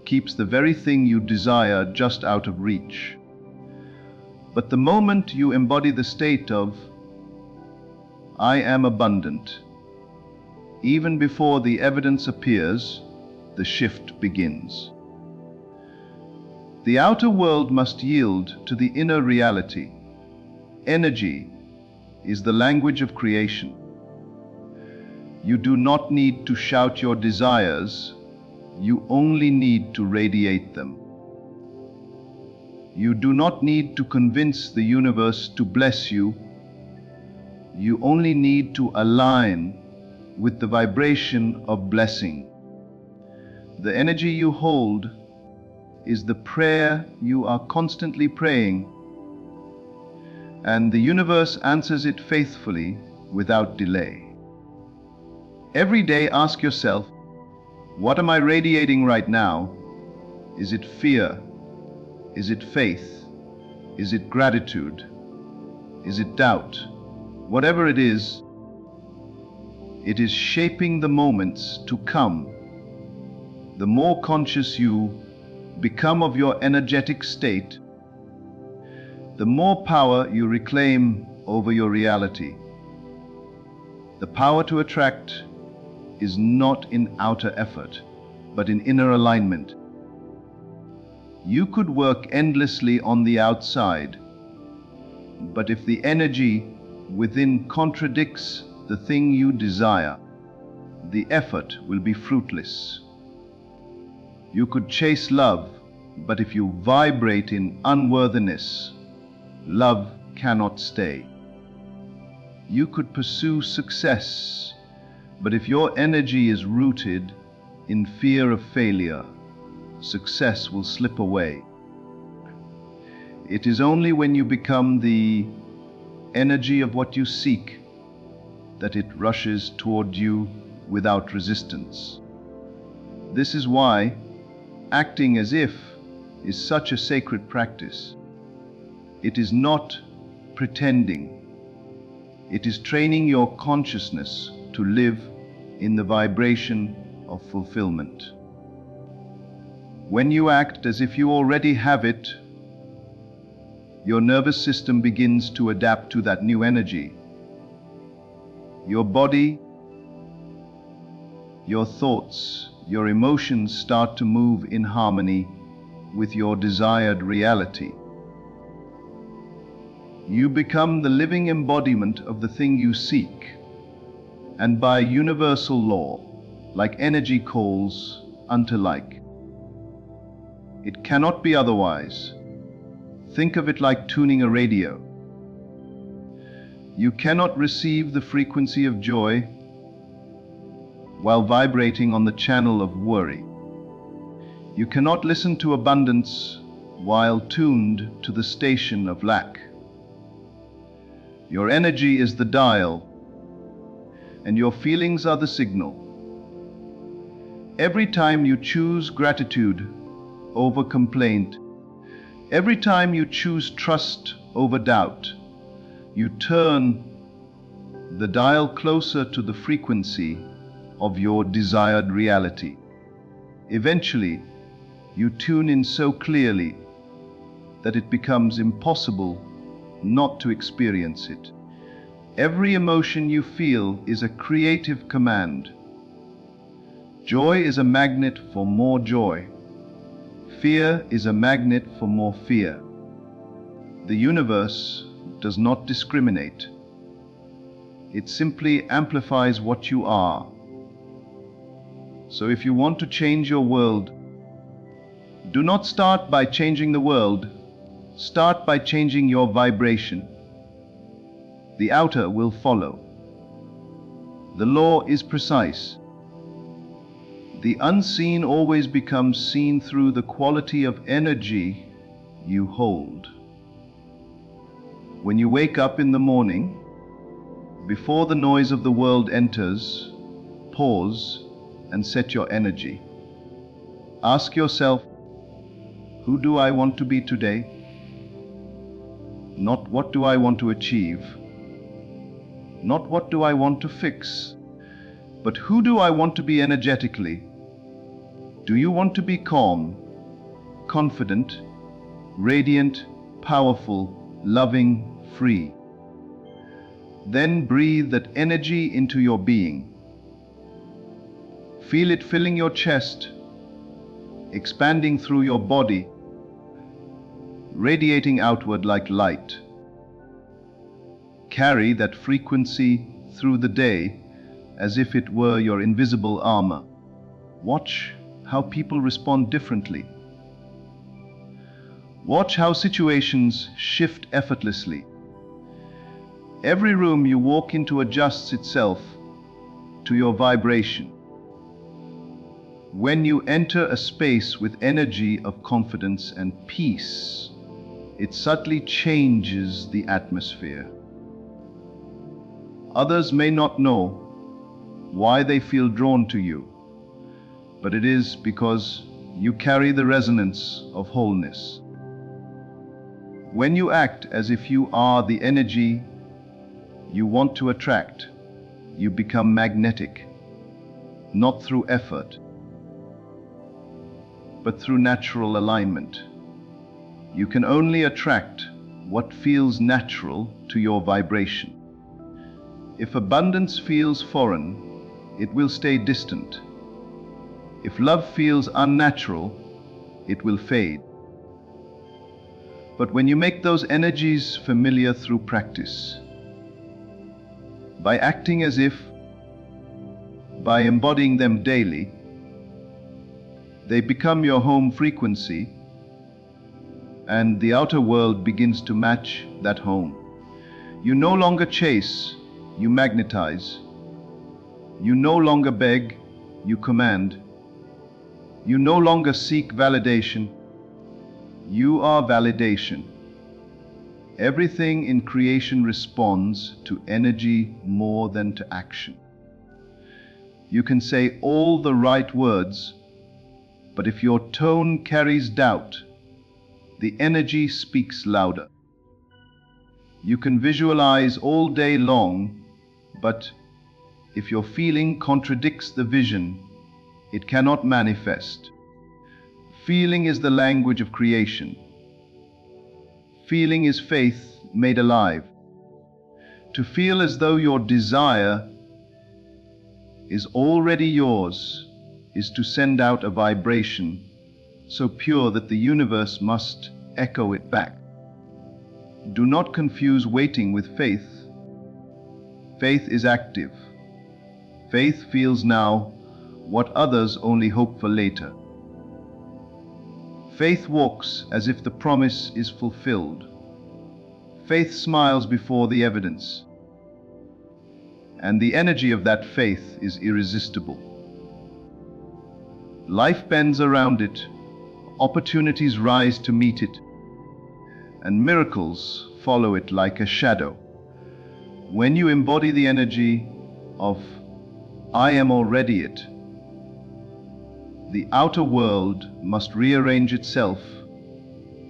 S1: keeps the very thing you desire just out of reach. But the moment you embody the state of, "I am abundant," even before the evidence appears, the shift begins. The outer world must yield to the inner reality. Energy is the language of creation. You do not need to shout your desires, you only need to radiate them. You do not need to convince the universe to bless you. You only need to align with the vibration of blessing. The energy you hold is the prayer you are constantly praying, and the universe answers it faithfully without delay. Every day ask yourself, what am I radiating right now? Is it fear? Is it faith? Is it gratitude? Is it doubt? Whatever it is shaping the moments to come. The more conscious you become of your energetic state, the more power you reclaim over your reality. The power to attract is not in outer effort, but in inner alignment. You could work endlessly on the outside, but if the energy within contradicts the thing you desire, the effort will be fruitless. You could chase love, but if you vibrate in unworthiness, love cannot stay. You could pursue success, but if your energy is rooted in fear of failure, success will slip away. It is only when you become the energy of what you seek that it rushes toward you without resistance. This is why acting as if is such a sacred practice. It is not pretending. It is training your consciousness to live in the vibration of fulfillment. When you act as if you already have it, your nervous system begins to adapt to that new energy. Your body, your thoughts, your emotions start to move in harmony with your desired reality. You become the living embodiment of the thing you seek, and by universal law, like energy calls unto like. It cannot be otherwise. Think of it like tuning a radio. You cannot receive the frequency of joy while vibrating on the channel of worry. You cannot listen to abundance while tuned to the station of lack. Your energy is the dial, and your feelings are the signal. Every time you choose gratitude over complaint, every time you choose trust over doubt, you turn the dial closer to the frequency of your desired reality. Eventually, you tune in so clearly that it becomes impossible not to experience it. Every emotion you feel is a creative command. Joy is a magnet for more joy. Fear is a magnet for more fear. The universe does not discriminate. It simply amplifies what you are. So if you want to change your world, do not start by changing the world. Start by changing your vibration. The outer will follow. The law is precise. The unseen always becomes seen through the quality of energy you hold. When you wake up in the morning, before the noise of the world enters, pause and set your energy. Ask yourself, who do I want to be today? Not what do I want to achieve? Not what do I want to fix? But who do I want to be energetically? Do you want to be calm, confident, radiant, powerful, loving, free? Then breathe that energy into your being. Feel it filling your chest, expanding through your body, radiating outward like light. Carry that frequency through the day as if it were your invisible armor. Watch how people respond differently. Watch how situations shift effortlessly. Every room you walk into adjusts itself to your vibration. When you enter a space with energy of confidence and peace, it subtly changes the atmosphere. Others may not know why they feel drawn to you, but it is because you carry the resonance of wholeness. When you act as if you are the energy you want to attract, you become magnetic, not through effort, but through natural alignment. You can only attract what feels natural to your vibration. If abundance feels foreign, it will stay distant. If love feels unnatural, it will fade. But when you make those energies familiar through practice, by acting as if, by embodying them daily, they become your home frequency, and the outer world begins to match that home. You no longer chase, you magnetize. You no longer beg, you command. You no longer seek validation, you are validation. Everything in creation responds to energy more than to action. You can say all the right words, but if your tone carries doubt, the energy speaks louder. You can visualize all day long, but if your feeling contradicts the vision, it cannot manifest. Feeling is the language of creation. Feeling is faith made alive. To feel as though your desire is already yours is to send out a vibration so pure that the universe must echo it back. Do not confuse waiting with faith. Faith is active. Faith feels now what others only hope for later. Faith walks as if the promise is fulfilled. Faith smiles before the evidence. And the energy of that faith is irresistible. Life bends around it, opportunities rise to meet it, and miracles follow it like a shadow. When you embody the energy of I am already it, the outer world must rearrange itself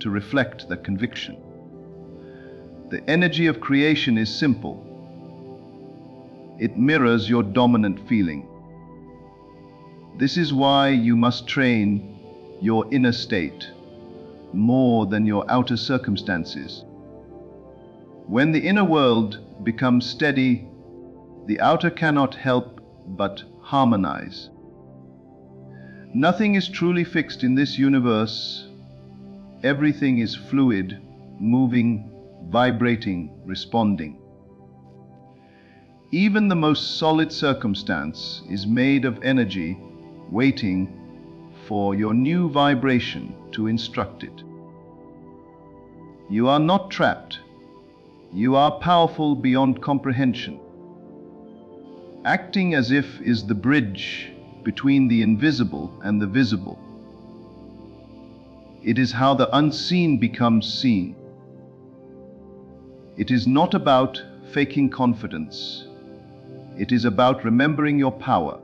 S1: to reflect that conviction. The energy of creation is simple. It mirrors your dominant feeling. This is why you must train your inner state more than your outer circumstances. When the inner world becomes steady, the outer cannot help but harmonize. Nothing is truly fixed in this universe. Everything is fluid, moving, vibrating, responding. Even the most solid circumstance is made of energy waiting for your new vibration to instruct it. You are not trapped. You are powerful beyond comprehension. Acting as if is the bridge between the invisible and the visible. It is how the unseen becomes seen. It is not about faking confidence. It is about remembering your power.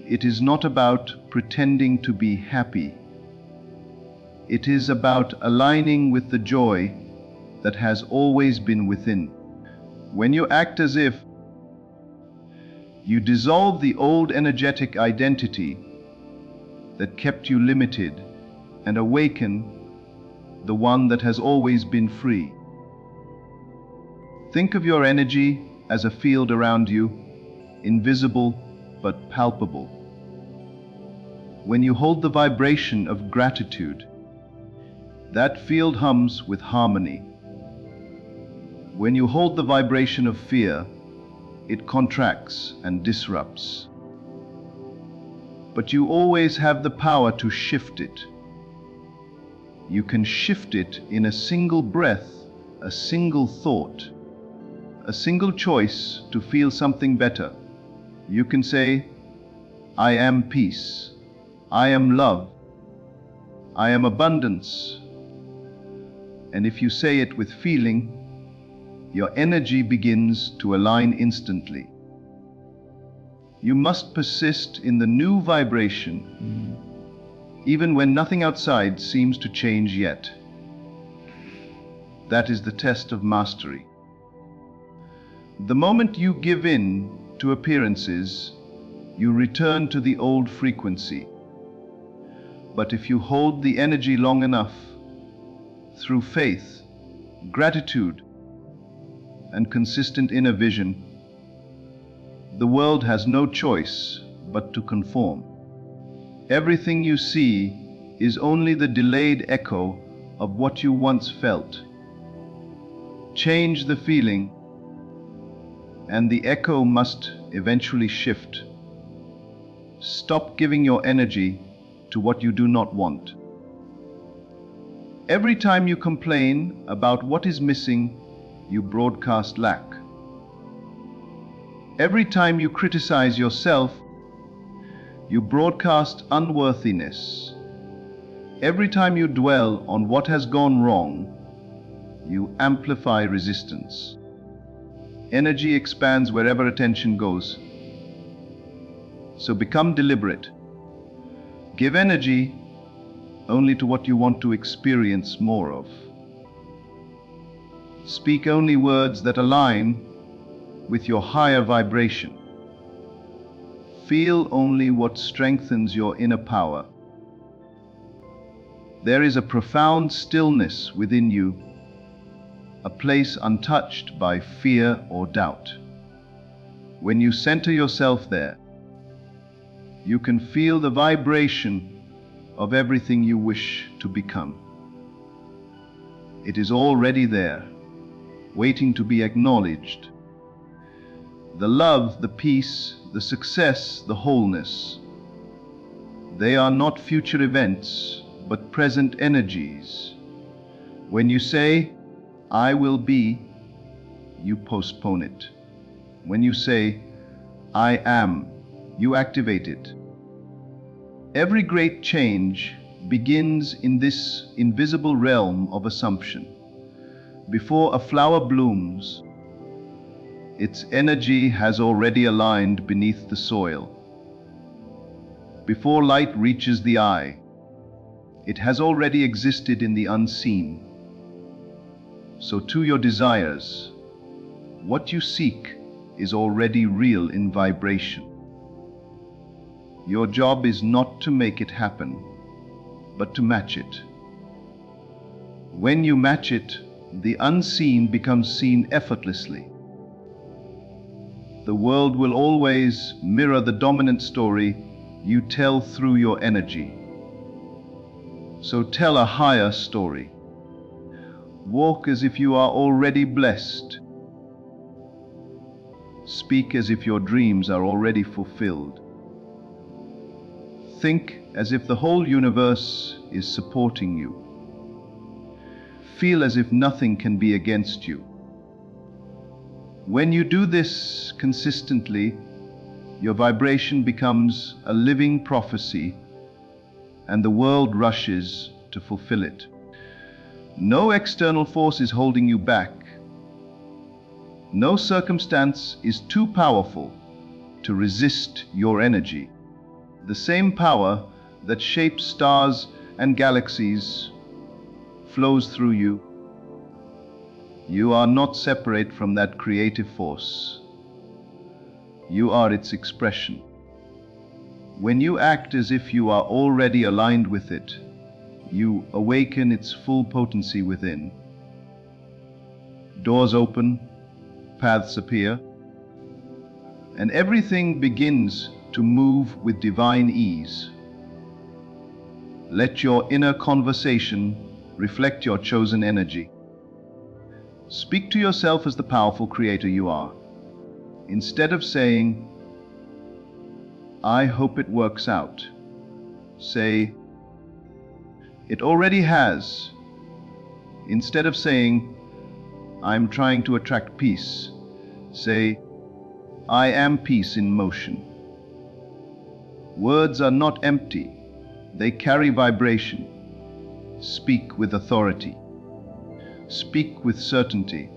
S1: It is not about pretending to be happy. It is about aligning with the joy that has always been within. When you act as if, you dissolve the old energetic identity that kept you limited and awaken the one that has always been free. Think of your energy as a field around you, invisible but palpable. When you hold the vibration of gratitude, that field hums with harmony. When you hold the vibration of fear, it contracts and disrupts. But you always have the power to shift it. You can shift it in a single breath, a single thought, a single choice to feel something better. You can say, I am peace, I am love, I am abundance. And if you say it with feeling, your energy begins to align instantly. You must persist in the new vibration, even when nothing outside seems to change yet. That is the test of mastery. The moment you give in to appearances, you return to the old frequency. But if you hold the energy long enough, through faith, gratitude, and consistent inner vision, the world has no choice but to conform. Everything you see is only the delayed echo of what you once felt. Change the feeling, and the echo must eventually shift. Stop giving your energy to what you do not want. Every time you complain about what is missing, you broadcast lack. Every time you criticize yourself, you broadcast unworthiness. Every time you dwell on what has gone wrong, you amplify resistance. Energy expands wherever attention goes. So become deliberate. Give energy only to what you want to experience more of. Speak only words that align with your higher vibration. Feel only what strengthens your inner power. There is a profound stillness within you, a place untouched by fear or doubt. When you center yourself there, you can feel the vibration of everything you wish to become. It is already there, waiting to be acknowledged. The love, the peace, the success, the wholeness, they are not future events, but present energies. When you say, I will be, you postpone it. When you say, I am, you activate it. Every great change begins in this invisible realm of assumption. Before a flower blooms, its energy has already aligned beneath the soil. Before light reaches the eye, it has already existed in the unseen. So to your desires, what you seek is already real in vibration. Your job is not to make it happen, but to match it. When you match it, the unseen becomes seen effortlessly. The world will always mirror the dominant story you tell through your energy. So tell a higher story. Walk as if you are already blessed. Speak as if your dreams are already fulfilled. Think as if the whole universe is supporting you. Feel as if nothing can be against you. When you do this consistently, your vibration becomes a living prophecy, and the world rushes to fulfill it. No external force is holding you back. No circumstance is too powerful to resist your energy. The same power that shapes stars and galaxies flows through you. You are not separate from that creative force. You are its expression. When you act as if you are already aligned with it, you awaken its full potency within. Doors open, paths appear, and everything begins to move with divine ease. Let your inner conversation reflect your chosen energy. Speak to yourself as the powerful creator you are. Instead of saying, I hope it works out, say, It already has. Instead of saying, I'm trying to attract peace, say, I am peace in motion. Words are not empty. They carry vibration. Speak with authority. Speak with certainty.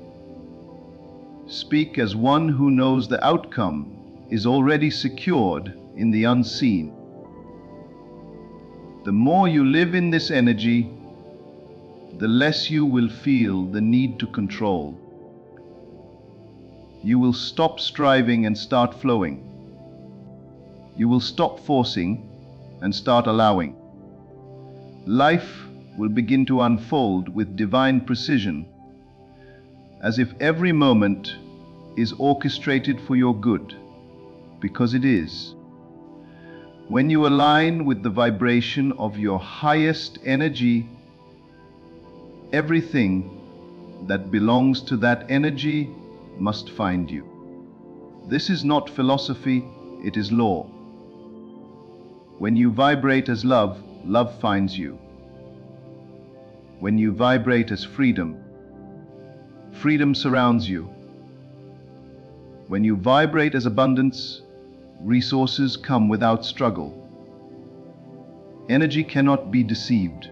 S1: Speak as one who knows the outcome is already secured in the unseen. The more you live in this energy, the less you will feel the need to control. You will stop striving and start flowing. You will stop forcing and start allowing. Life will begin to unfold with divine precision, as if every moment is orchestrated for your good, because it is. When you align with the vibration of your highest energy, everything that belongs to that energy must find you. This is not philosophy, it is law. When you vibrate as love, love finds you. When you vibrate as freedom, freedom surrounds you. When you vibrate as abundance, resources come without struggle. Energy cannot be deceived.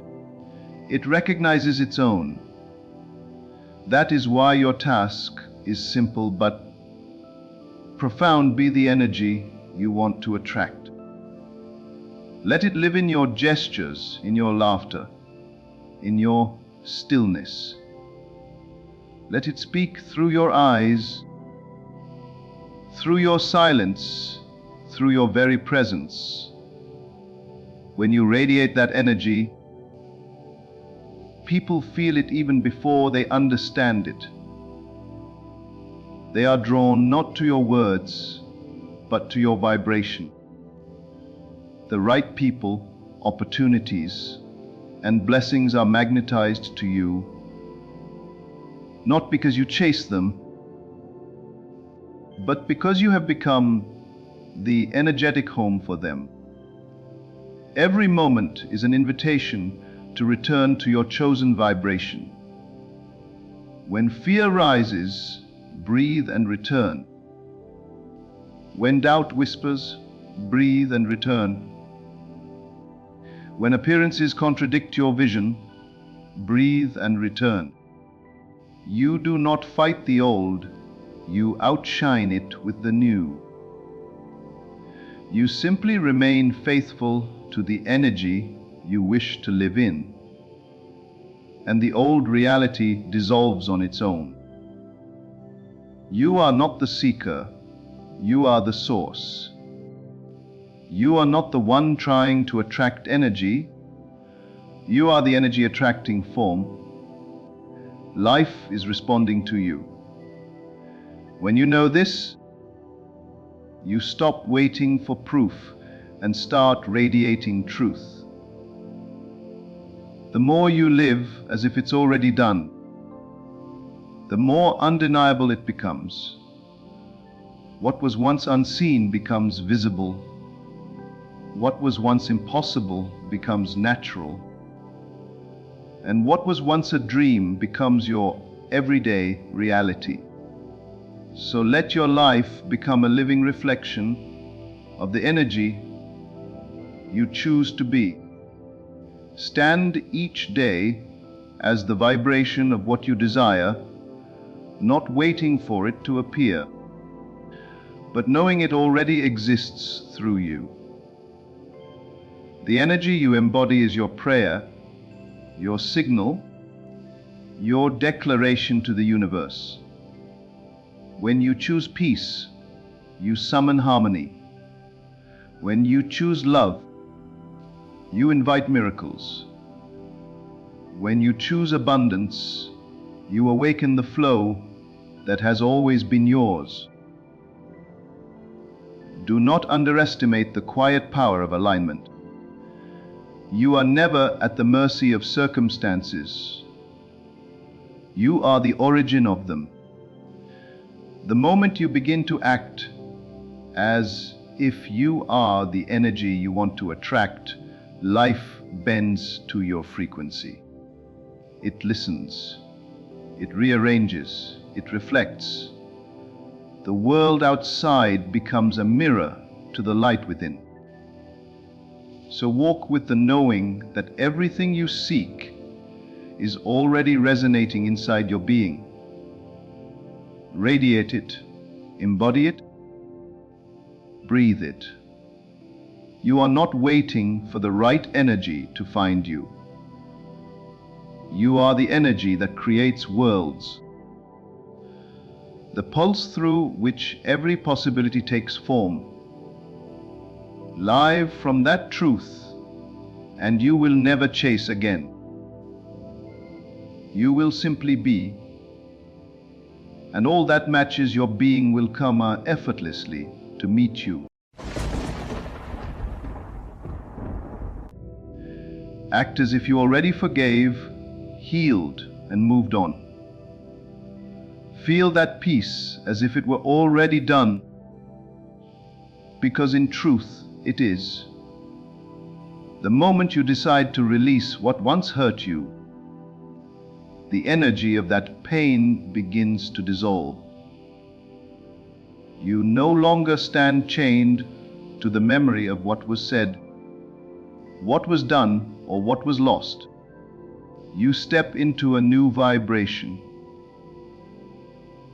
S1: It recognizes its own. That is why your task is simple but profound. Be the energy you want to attract. Let it live in your gestures, in your laughter, in your stillness. Let it speak through your eyes, through your silence, through your very presence. When you radiate that energy, people feel it even before they understand it. They are drawn not to your words, but to your vibration. The right people, opportunities, and blessings are magnetized to you, not because you chase them, but because you have become the energetic home for them. Every moment is an invitation to return to your chosen vibration. When fear rises, breathe and return. When doubt whispers, breathe and return. When appearances contradict your vision, breathe and return. You do not fight the old, you outshine it with the new. You simply remain faithful to the energy you wish to live in, and the old reality dissolves on its own. You are not the seeker, you are the source. You are not the one trying to attract energy, you are the energy attracting form. Life is responding to you. When you know this, you stop waiting for proof and start radiating truth. The more you live as if it's already done, the more undeniable it becomes. What was once unseen becomes visible. What was once impossible becomes natural. And what was once a dream becomes your everyday reality. So let your life become a living reflection of the energy you choose to be. Stand each day as the vibration of what you desire, not waiting for it to appear, but knowing it already exists through you. The energy you embody is your prayer, your signal, your declaration to the universe. When you choose peace, you summon harmony. When you choose love, you invite miracles. When you choose abundance, you awaken the flow that has always been yours. Do not underestimate the quiet power of alignment. You are never at the mercy of circumstances. You are the origin of them. The moment you begin to act as if you are the energy you want to attract, life bends to your frequency. It listens, it rearranges, it reflects. The world outside becomes a mirror to the light within. So walk with the knowing that everything you seek is already resonating inside your being. Radiate it, embody it, breathe it. You are not waiting for the right energy to find you. You are the energy that creates worlds, the pulse through which every possibility takes form. Live from that truth, and you will never chase again. You will simply be, and all that matches your being will come effortlessly to meet you. Act as if you already forgave, healed, and moved on. Feel that peace as if it were already done, because in truth it is. The moment you decide to release what once hurt you, the energy of that pain begins to dissolve. You no longer stand chained to the memory of what was said, what was done, or what was lost. You step into a new vibration,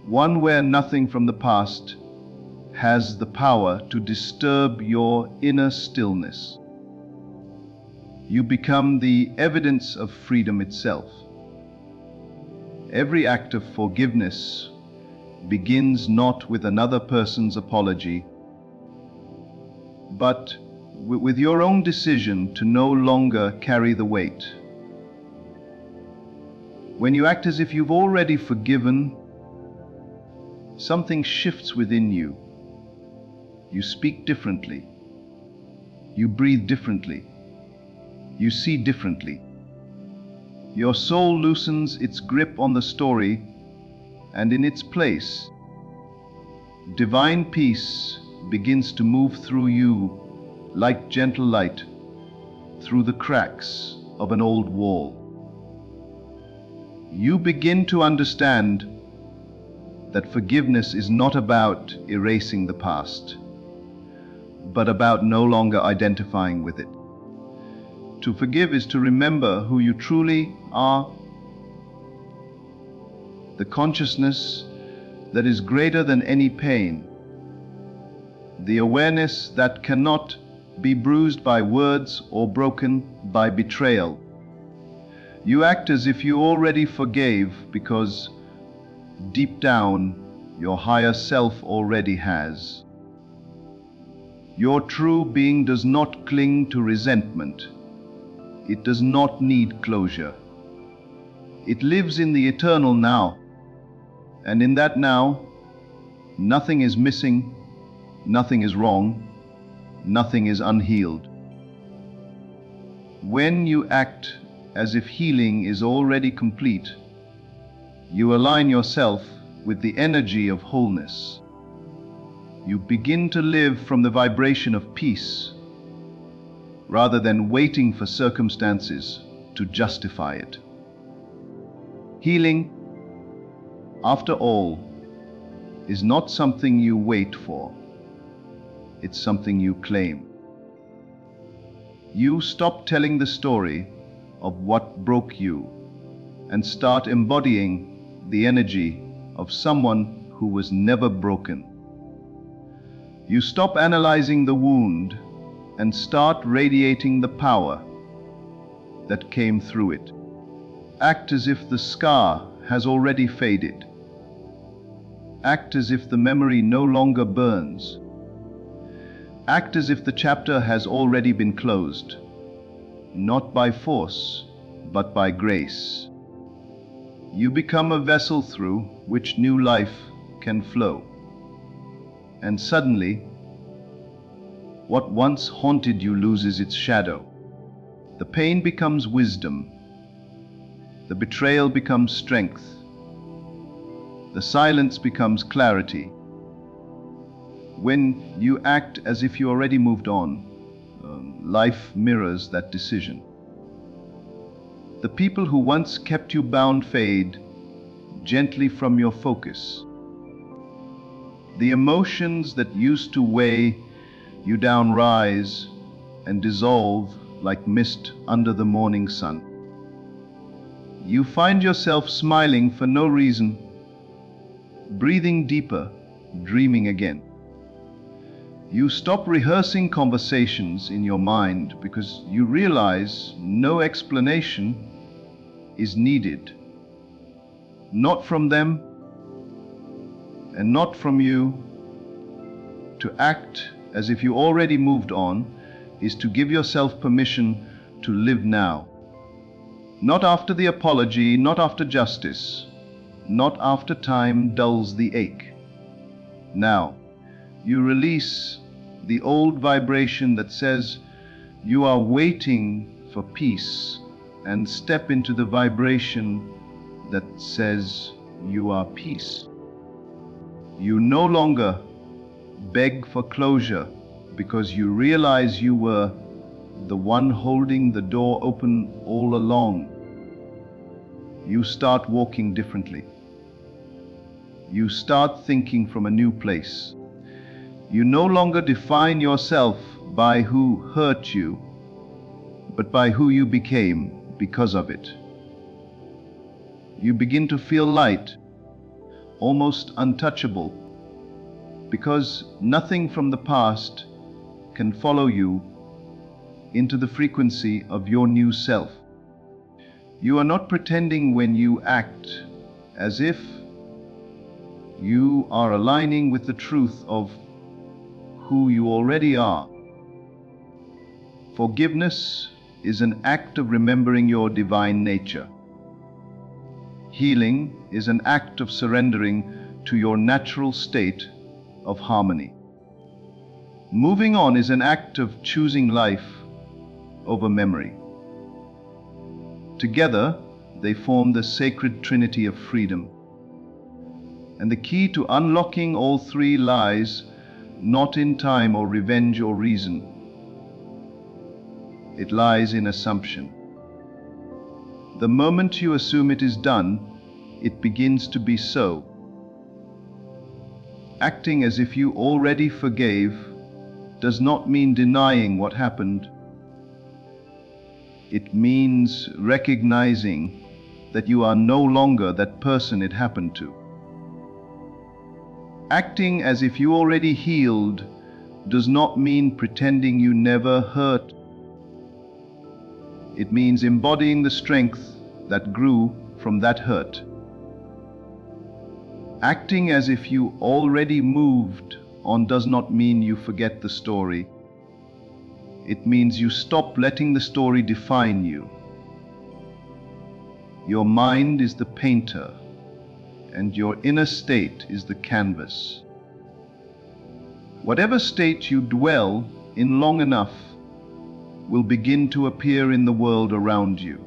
S1: one where nothing from the past has the power to disturb your inner stillness. You become the evidence of freedom itself. Every act of forgiveness begins not with another person's apology, but with your own decision to no longer carry the weight. When you act as if you've already forgiven, something shifts within you. You speak differently. You breathe differently. You see differently. Your soul loosens its grip on the story, and in its place, divine peace begins to move through you like gentle light through the cracks of an old wall. You begin to understand that forgiveness is not about erasing the past, but about no longer identifying with it. To forgive is to remember who you truly are, the consciousness that is greater than any pain, the awareness that cannot be bruised by words or broken by betrayal. You act as if you already forgave because deep down your higher self already has. Your true being does not cling to resentment. It does not need closure. It lives in the eternal now, and in that now, nothing is missing, nothing is wrong, nothing is unhealed. When you act as if healing is already complete, you align yourself with the energy of wholeness. You begin to live from the vibration of peace, rather than waiting for circumstances to justify it. Healing, after all, is not something you wait for. It's something you claim. You stop telling the story of what broke you and start embodying the energy of someone who was never broken. You stop analyzing the wound and start radiating the power that came through it. Act as if the scar has already faded. Act as if the memory no longer burns. Act as if the chapter has already been closed, not by force, but by grace. You become a vessel through which new life can flow. And suddenly, what once haunted you loses its shadow. The pain becomes wisdom. The betrayal becomes strength. The silence becomes clarity. When you act as if you already moved on, life mirrors that decision. The people who once kept you bound fade gently from your focus. The emotions that used to weigh you down rise and dissolve like mist under the morning sun. You find yourself smiling for no reason, breathing deeper, dreaming again. You stop rehearsing conversations in your mind because you realize no explanation is needed. Not from them and not from you. To act as if you already moved on is to give yourself permission to live now. Not after the apology, not after justice, not after time dulls the ache. Now, you release the old vibration that says you are waiting for peace and step into the vibration that says you are peace. You no longer beg for closure because you realize you were the one holding the door open all along. You start walking differently. You start thinking from a new place. You no longer define yourself by who hurt you, but by who you became because of it. You begin to feel light, almost untouchable, because nothing from the past can follow you into the frequency of your new self. You are not pretending when you act as if you are aligning with the truth of who you already are. Forgiveness is an act of remembering your divine nature. Healing is an act of surrendering to your natural state of harmony. Moving on is an act of choosing life over memory. Together, they form the sacred trinity of freedom. And the key to unlocking all three lies not in time or revenge or reason. It lies in assumption. The moment you assume it is done, it begins to be so. Acting as if you already forgave does not mean denying what happened. It means recognizing that you are no longer that person it happened to. Acting as if you already healed does not mean pretending you never hurt. It means embodying the strength that grew from that hurt. Acting as if you already moved on does not mean you forget the story. It means you stop letting the story define you. Your mind is the painter, and your inner state is the canvas. Whatever state you dwell in long enough will begin to appear in the world around you.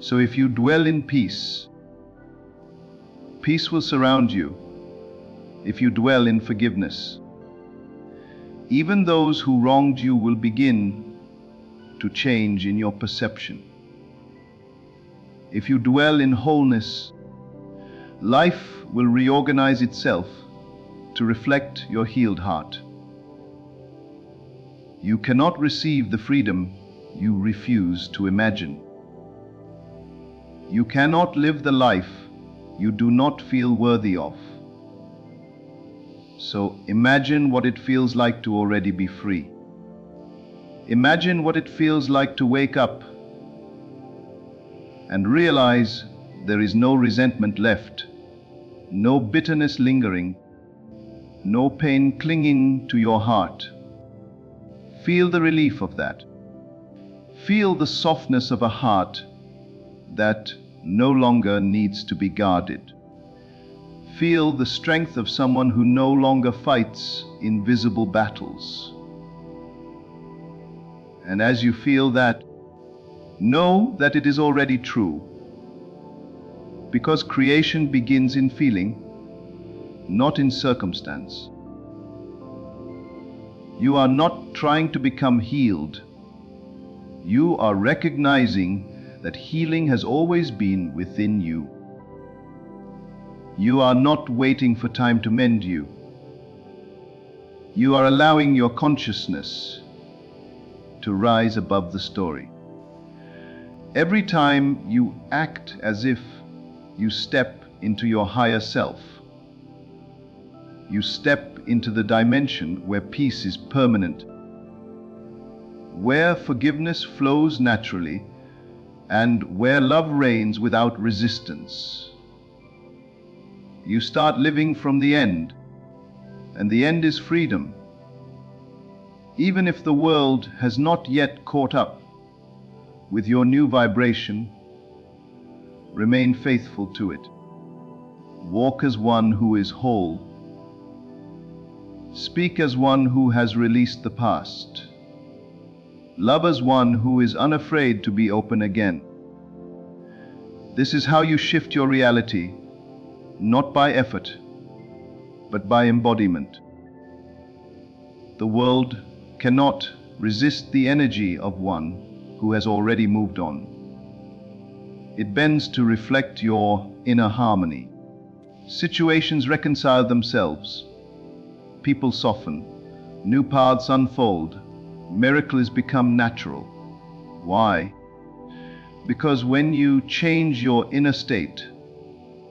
S1: So if you dwell in peace, peace will surround you. If you dwell in forgiveness, even those who wronged you will begin to change in your perception. If you dwell in wholeness, life will reorganize itself to reflect your healed heart. You cannot receive the freedom you refuse to imagine. You cannot live the life you do not feel worthy of. So imagine what it feels like to already be free. Imagine what it feels like to wake up and realize there is no resentment left, no bitterness lingering, no pain clinging to your heart. Feel the relief of that. Feel the softness of a heart that no longer needs to be guarded. Feel the strength of someone who no longer fights invisible battles. And as you feel that, know that it is already true. Because creation begins in feeling, not in circumstance. You are not trying to become healed. You are recognizing that healing has always been within you. You are not waiting for time to mend you. You are allowing your consciousness to rise above the story. Every time you act as if you step into your higher self, you step into the dimension where peace is permanent, where forgiveness flows naturally, and where love reigns without resistance. You start living from the end, and the end is freedom. Even if the world has not yet caught up with your new vibration, remain faithful to it. Walk as one who is whole. Speak as one who has released the past. Love as one who is unafraid to be open again. This is how you shift your reality, not by effort, but by embodiment. The world cannot resist the energy of one who has already moved on. It bends to reflect your inner harmony. Situations reconcile themselves. People soften. New paths unfold. Miracles become natural. Why? Because when you change your inner state,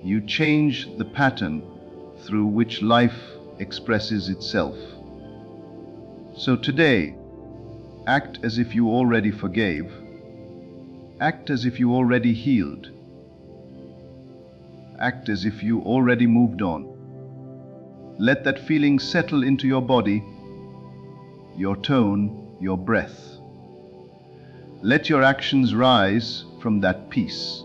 S1: you change the pattern through which life expresses itself. So today, act as if you already forgave. Act as if you already healed. Act as if you already moved on. Let that feeling settle into your body, your tone, your breath. Let your actions rise from that peace.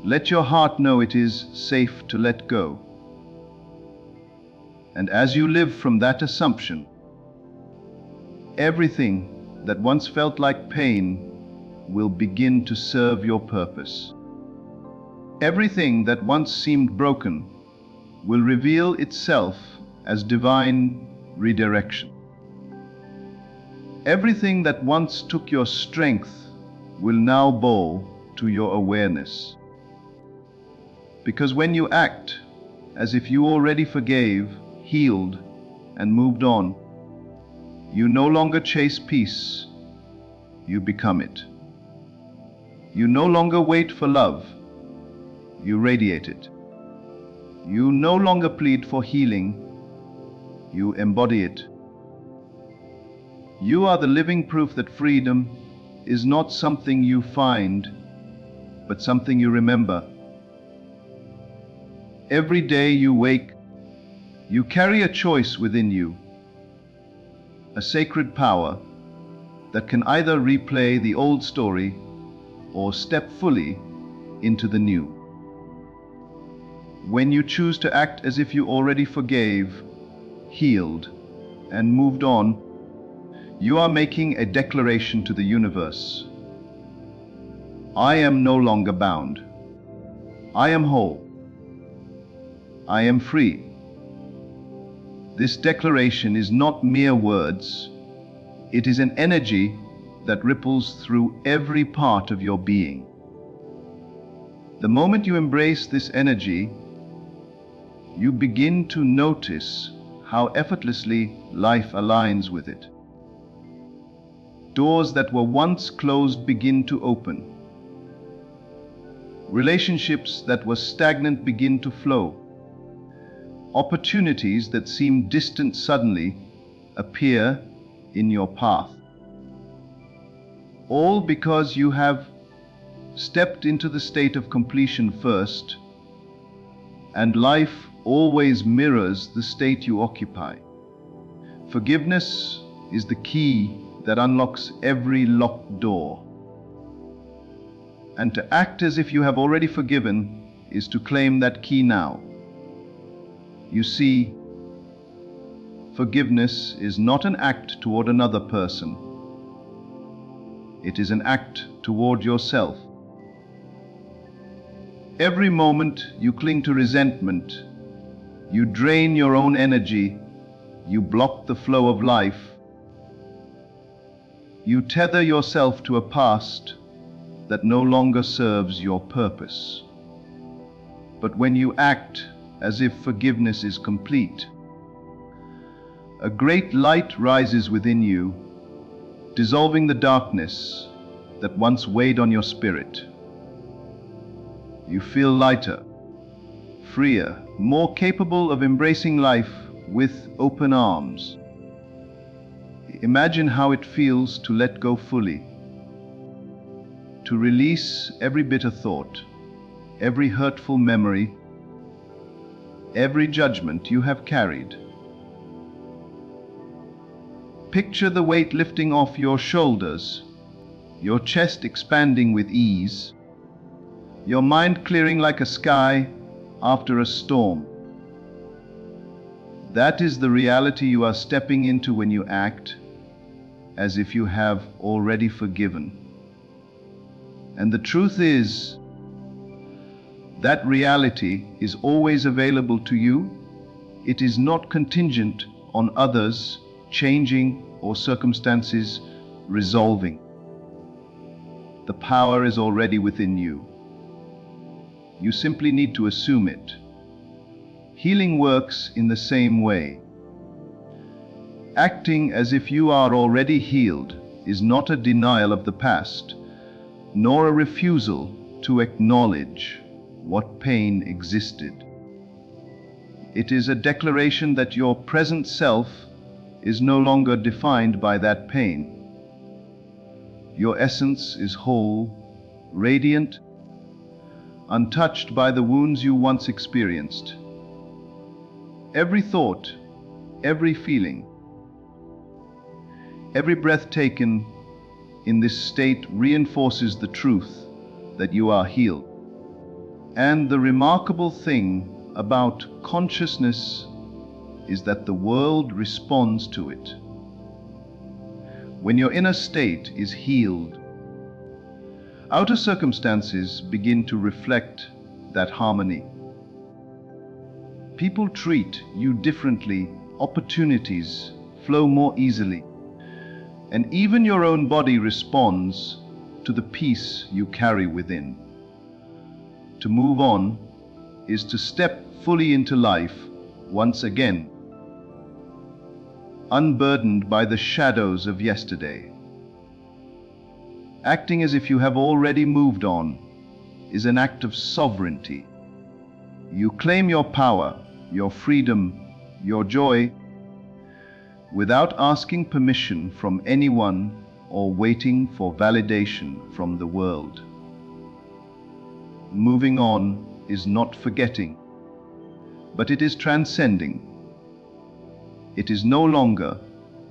S1: Let your heart know it is safe to let go. And as you live from that assumption, everything that once felt like pain will begin to serve your purpose. Everything that once seemed broken will reveal itself as divine redirection. Everything that once took your strength will now bow to your awareness. Because when you act as if you already forgave, healed, and moved on, you no longer chase peace, you become it. You no longer wait for love, you radiate it. You no longer plead for healing, you embody it. You are the living proof that freedom is not something you find, but something you remember. Every day you wake, you carry a choice within you, a sacred power that can either replay the old story or step fully into the new. When you choose to act as if you already forgave, healed, and moved on, you are making a declaration to the universe. I am no longer bound. I am whole. I am free. This declaration is not mere words. It is an energy that ripples through every part of your being. The moment you embrace this energy, you begin to notice how effortlessly life aligns with it. Doors that were once closed begin to open. Relationships that were stagnant begin to flow. Opportunities that seemed distant suddenly appear in your path. All because you have stepped into the state of completion first, and life always mirrors the state you occupy. Forgiveness is the key that unlocks every locked door. And to act as if you have already forgiven is to claim that key now. You see, forgiveness is not an act toward another person. It is an act toward yourself. Every moment you cling to resentment, you drain your own energy, you block the flow of life. You tether yourself to a past that no longer serves your purpose. But when you act as if forgiveness is complete, a great light rises within you, dissolving the darkness that once weighed on your spirit. You feel lighter, freer, more capable of embracing life with open arms. Imagine how it feels to let go fully, to release every bitter thought, every hurtful memory, every judgment you have carried. Picture the weight lifting off your shoulders, your chest expanding with ease, your mind clearing like a sky after a storm. That is the reality you are stepping into when you act as if you have already forgiven. And the truth is, that reality is always available to you. It is not contingent on others changing or circumstances resolving. The power is already within you. You simply need to assume it. Healing works in the same way. Acting as if you are already healed is not a denial of the past, nor a refusal to acknowledge what pain existed. It is a declaration that your present self is no longer defined by that pain. Your essence is whole, radiant, untouched by the wounds you once experienced. Every thought, every feeling, every breath taken in this state reinforces the truth that you are healed. And the remarkable thing about consciousness is that the world responds to it. When your inner state is healed, outer circumstances begin to reflect that harmony. People treat you differently, opportunities flow more easily, and even your own body responds to the peace you carry within. To move on is to step fully into life once again, unburdened by the shadows of yesterday. Acting as if you have already moved on is an act of sovereignty. You claim your power, your freedom, your joy, without asking permission from anyone or waiting for validation from the world. Moving on is not forgetting, but it is transcending. It is no longer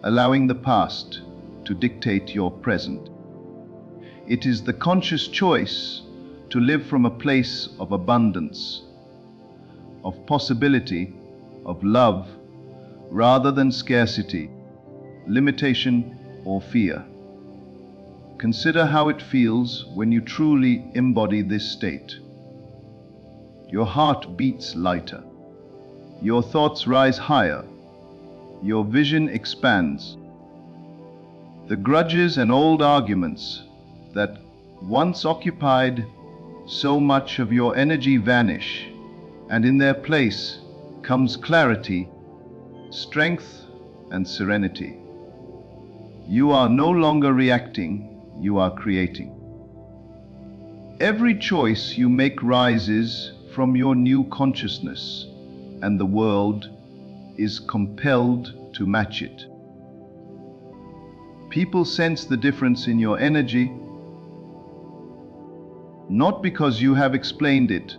S1: allowing the past to dictate your present. It is the conscious choice to live from a place of abundance, of possibility, of love, rather than scarcity, limitation, or fear. Consider how it feels when you truly embody this state. Your heart beats lighter. Your thoughts rise higher. Your vision expands. The grudges and old arguments that once occupied so much of your energy vanish, and in their place comes clarity, strength, and serenity. You are no longer reacting, you are creating. Every choice you make rises from your new consciousness, and the world is compelled to match it. People sense the difference in your energy, not because you have explained it,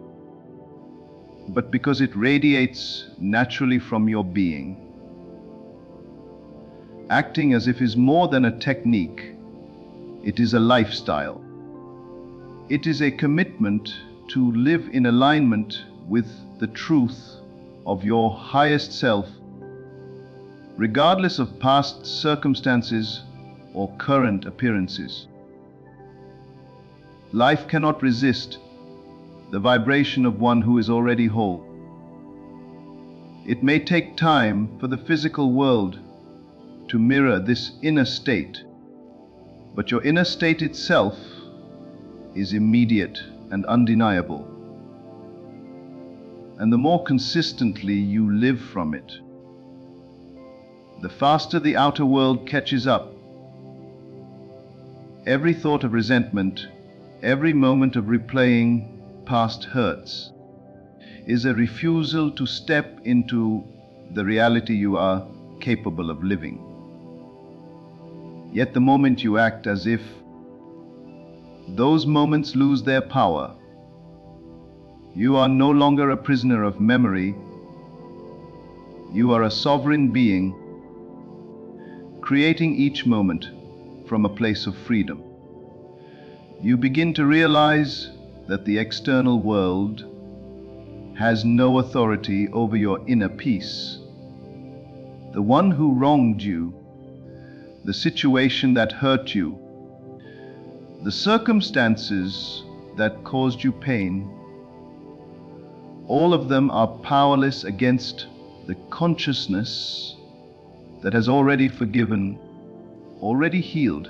S1: but because it radiates naturally from your being. Acting as if is more than a technique, it is a lifestyle. It is a commitment to live in alignment with the truth of your highest self, regardless of past circumstances or current appearances. Life cannot resist the vibration of one who is already whole. It may take time for the physical world to mirror this inner state, but your inner state itself is immediate and undeniable. And the more consistently you live from it, the faster the outer world catches up. Every thought of resentment, every moment of replaying past hurts, is a refusal to step into the reality you are capable of living. Yet the moment you act as if, those moments lose their power. You are no longer a prisoner of memory. You are a sovereign being, creating each moment from a place of freedom. You begin to realize that the external world has no authority over your inner peace. The one who wronged you, the situation that hurt you, the circumstances that caused you pain, all of them are powerless against the consciousness that has already forgiven, already healed,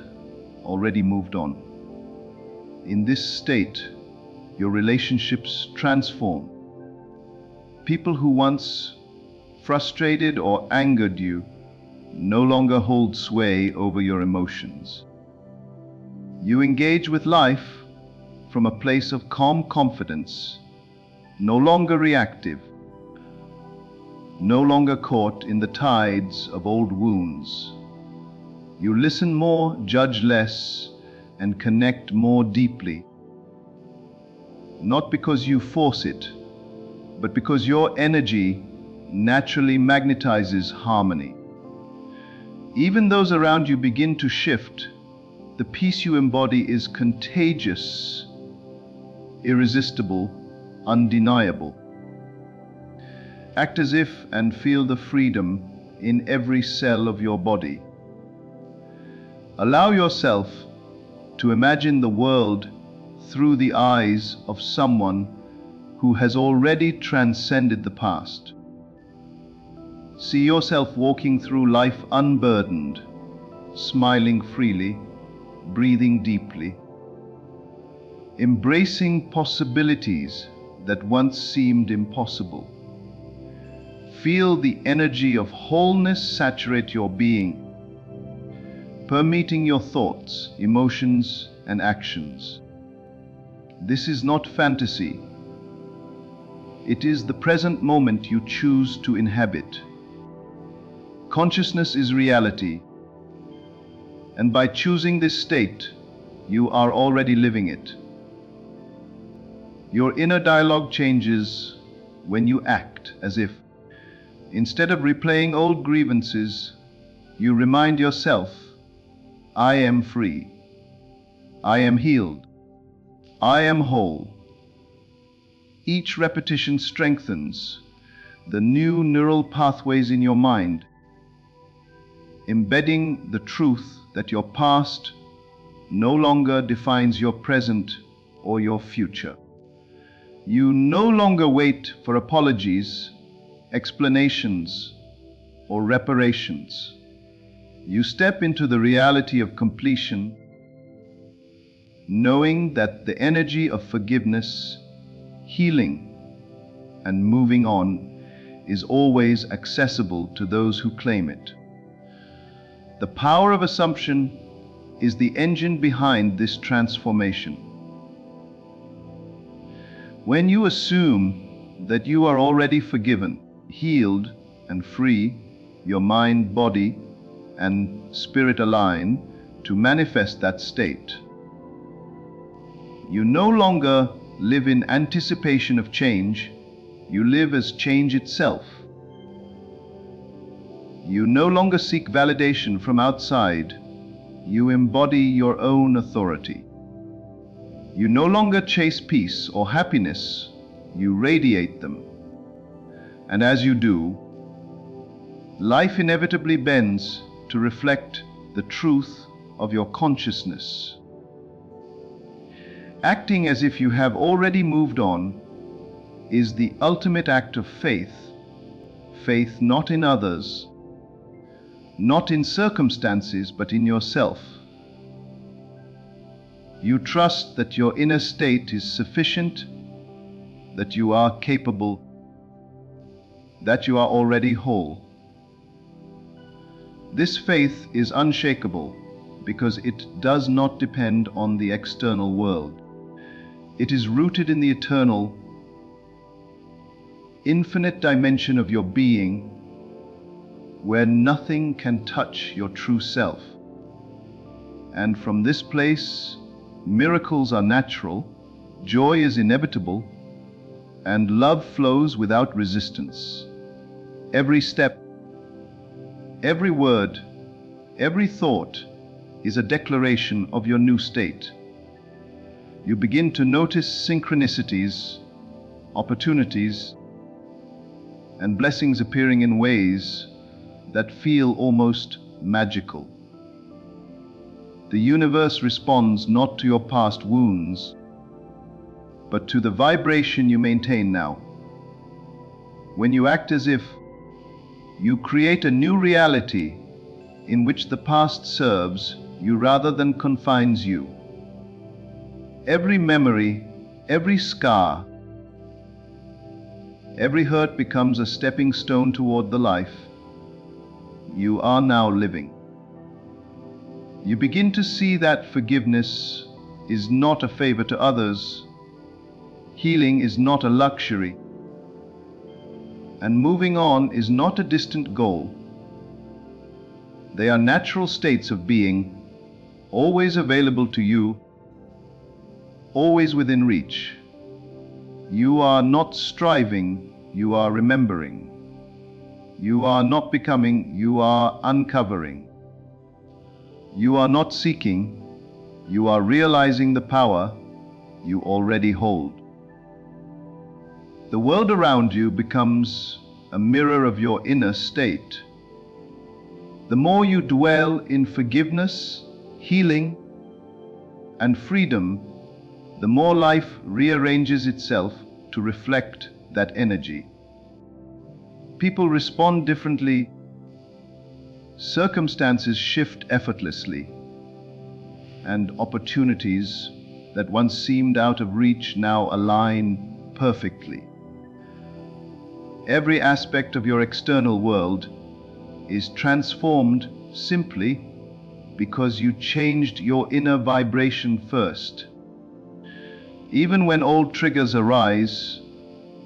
S1: already moved on. In this state, your relationships transform. People who once frustrated or angered you no longer hold sway over your emotions. You engage with life from a place of calm confidence, no longer reactive, no longer caught in the tides of old wounds. You listen more, judge less, and connect more deeply. Not because you force it, but because your energy naturally magnetizes harmony. Even those around you begin to shift. The peace you embody is contagious, irresistible, undeniable. Act as if and feel the freedom in every cell of your body. Allow yourself to imagine the world through the eyes of someone who has already transcended the past. See yourself walking through life unburdened, smiling freely, breathing deeply, embracing possibilities that once seemed impossible. Feel the energy of wholeness saturate your being, permeating your thoughts, emotions, and actions. This is not fantasy. It is the present moment you choose to inhabit. Consciousness is reality, and by choosing this state, you are already living it. Your inner dialogue changes when you act as if, instead of replaying old grievances, you remind yourself, I am free, I am healed, I am whole. Each repetition strengthens the new neural pathways in your mind, embedding the truth that your past no longer defines your present or your future. You no longer wait for apologies, explanations, or reparations. You step into the reality of completion, knowing that the energy of forgiveness, healing, and moving on is always accessible to those who claim it. The power of assumption is the engine behind this transformation. When you assume that you are already forgiven, healed, and free, your mind, body, and spirit align to manifest that state. You no longer live in anticipation of change, you live as change itself. You no longer seek validation from outside, you embody your own authority. You no longer chase peace or happiness, you radiate them. And as you do, life inevitably bends to reflect the truth of your consciousness. Acting as if you have already moved on is the ultimate act of faith. Faith not in others, not in circumstances, but in yourself. You trust that your inner state is sufficient, that you are capable, that you are already whole. This faith is unshakable because it does not depend on the external world. It is rooted in the eternal, infinite dimension of your being, where nothing can touch your true self. And from this place, miracles are natural, joy is inevitable, and love flows without resistance. Every step, every word, every thought is a declaration of your new state. You begin to notice synchronicities, opportunities, and blessings appearing in ways that feel almost magical. The universe responds not to your past wounds, but to the vibration you maintain now. When you act as if, you create a new reality in which the past serves you rather than confines you. Every memory, every scar, every hurt becomes a stepping stone toward the life you are now living. You begin to see that forgiveness is not a favor to others, healing is not a luxury, and moving on is not a distant goal. They are natural states of being, always available to you, always within reach. You are not striving, you are remembering. You are not becoming, you are uncovering. You are not seeking, you are realizing the power you already hold. The world around you becomes a mirror of your inner state. The more you dwell in forgiveness, healing, and freedom, the more life rearranges itself to reflect that energy. People respond differently, circumstances shift effortlessly, and opportunities that once seemed out of reach now align perfectly. Every aspect of your external world is transformed simply because you changed your inner vibration first. Even when old triggers arise,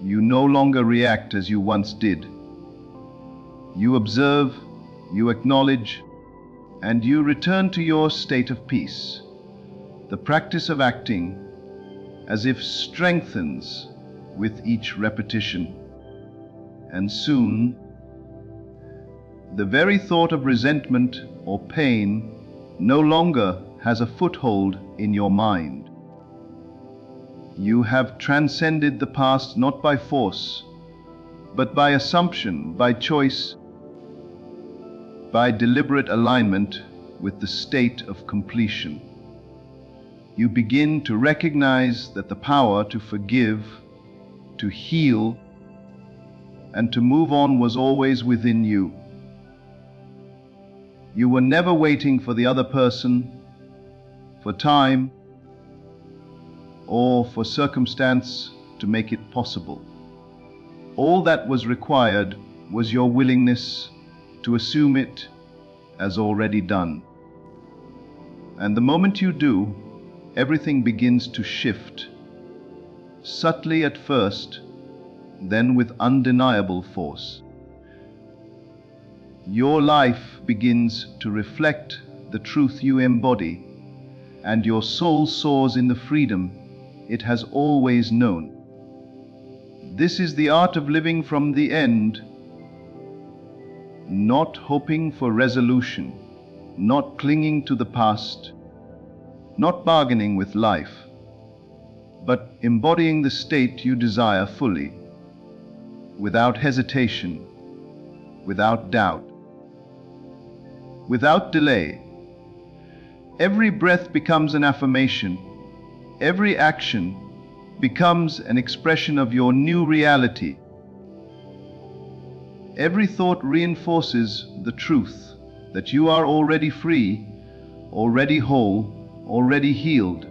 S1: you no longer react as you once did. You observe, you acknowledge, and you return to your state of peace. The practice of acting as if strengthens with each repetition. And soon, the very thought of resentment or pain no longer has a foothold in your mind. You have transcended the past not by force, but by assumption, by choice, by deliberate alignment with the state of completion. You begin to recognize that the power to forgive, to heal, and to move on was always within you. You were never waiting for the other person, for time, or for circumstance to make it possible. All that was required was your willingness to assume it as already done. And the moment you do, everything begins to shift, subtly at first, then with undeniable force. Your life begins to reflect the truth you embody, and your soul soars in the freedom it has always known. This is the art of living from the end, not hoping for resolution, not clinging to the past, not bargaining with life, but embodying the state you desire fully, without hesitation, without doubt, without delay. Every breath becomes an affirmation. Every action becomes an expression of your new reality. Every thought reinforces the truth that you are already free, already whole, already healed.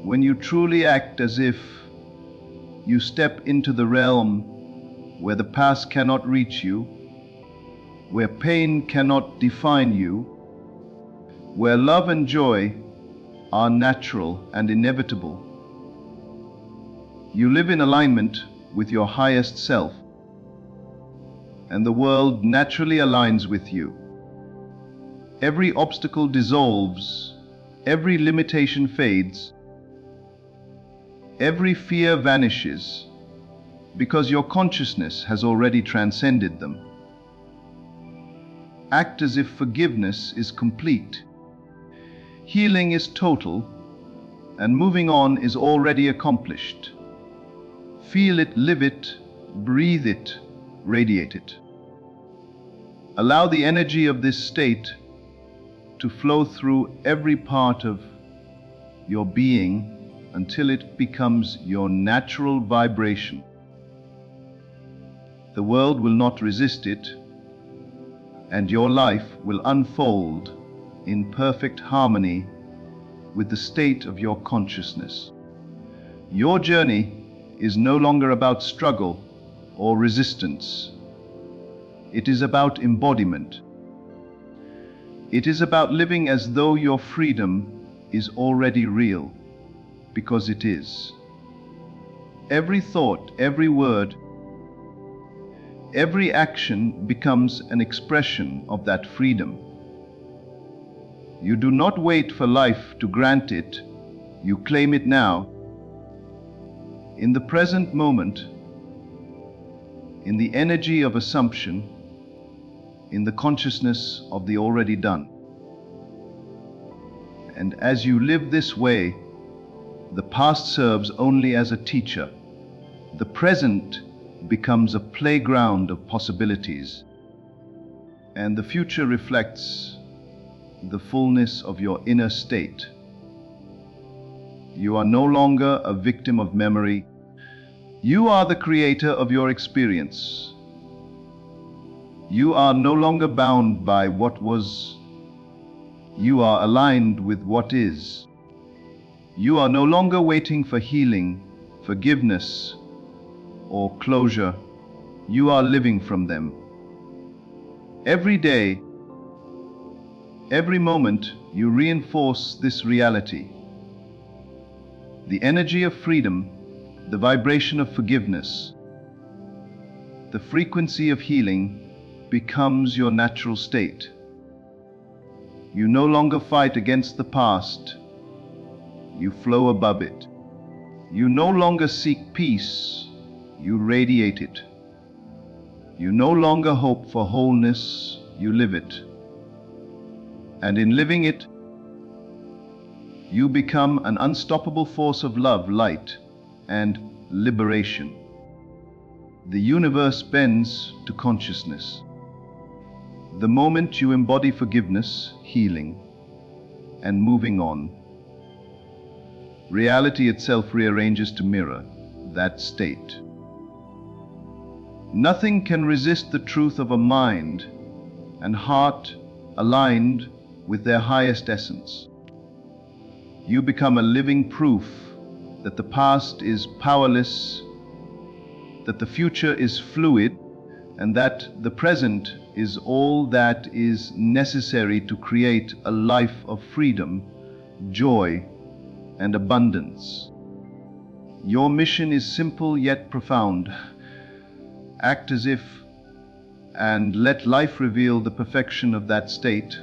S1: when you truly act as if you step into the realm where the past cannot reach you, where pain cannot define you, where love and joy are natural and inevitable. You live in alignment with your highest self, and the world naturally aligns with you. Every obstacle dissolves, every limitation fades, every fear vanishes, because your consciousness has already transcended them. Act as if forgiveness is complete, healing is total, and moving on is already accomplished. Feel it, live it, breathe it, radiate it. Allow the energy of this state to flow through every part of your being until it becomes your natural vibration. The world will not resist it, and your life will unfold in perfect harmony with the state of your consciousness. Your journey is no longer about struggle or resistance. It is about embodiment. It is about living as though your freedom is already real, because it is. Every thought, every word, every action becomes an expression of that freedom. You do not wait for life to grant it, you claim it now, in the present moment, in the energy of assumption, in the consciousness of the already done. And as you live this way, the past serves only as a teacher. The present becomes a playground of possibilities, and the future reflects the fullness of your inner state. You are no longer a victim of memory. You are the creator of your experience. You are no longer bound by what was. You are aligned with what is. You are no longer waiting for healing, forgiveness, or closure. You are living from them. Every day, every moment, you reinforce this reality. The energy of freedom, the vibration of forgiveness, the frequency of healing becomes your natural state. You no longer fight against the past. You flow above it. You no longer seek peace. You radiate it. You no longer hope for wholeness. You live it. And in living it, you become an unstoppable force of love, light, and liberation. The universe bends to consciousness. The moment you embody forgiveness, healing, and moving on, reality itself rearranges to mirror that state. Nothing can resist the truth of a mind and heart aligned with their highest essence. You become a living proof that the past is powerless, that the future is fluid, and that the present is all that is necessary to create a life of freedom, joy, and abundance. Your mission is simple yet profound. Act as if, and let life reveal the perfection of that state.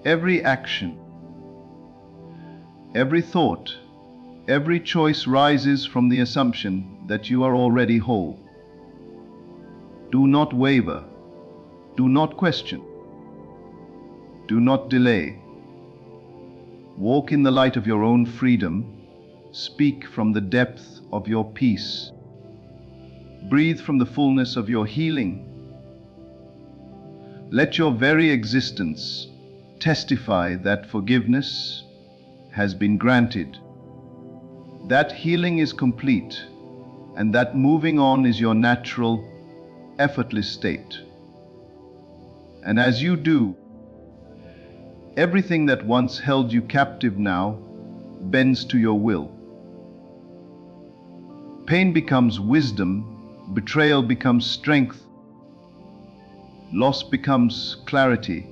S1: Every action, every thought, every choice rises from the assumption that you are already whole. Do not waver. Do not question. Do not delay. Walk in the light of your own freedom. Speak from the depth of your peace. Breathe from the fullness of your healing. Let your very existence testify that forgiveness has been granted, that healing is complete, and that moving on is your natural, effortless state. And as you do, everything that once held you captive now bends to your will. Pain becomes wisdom, betrayal becomes strength, loss becomes clarity,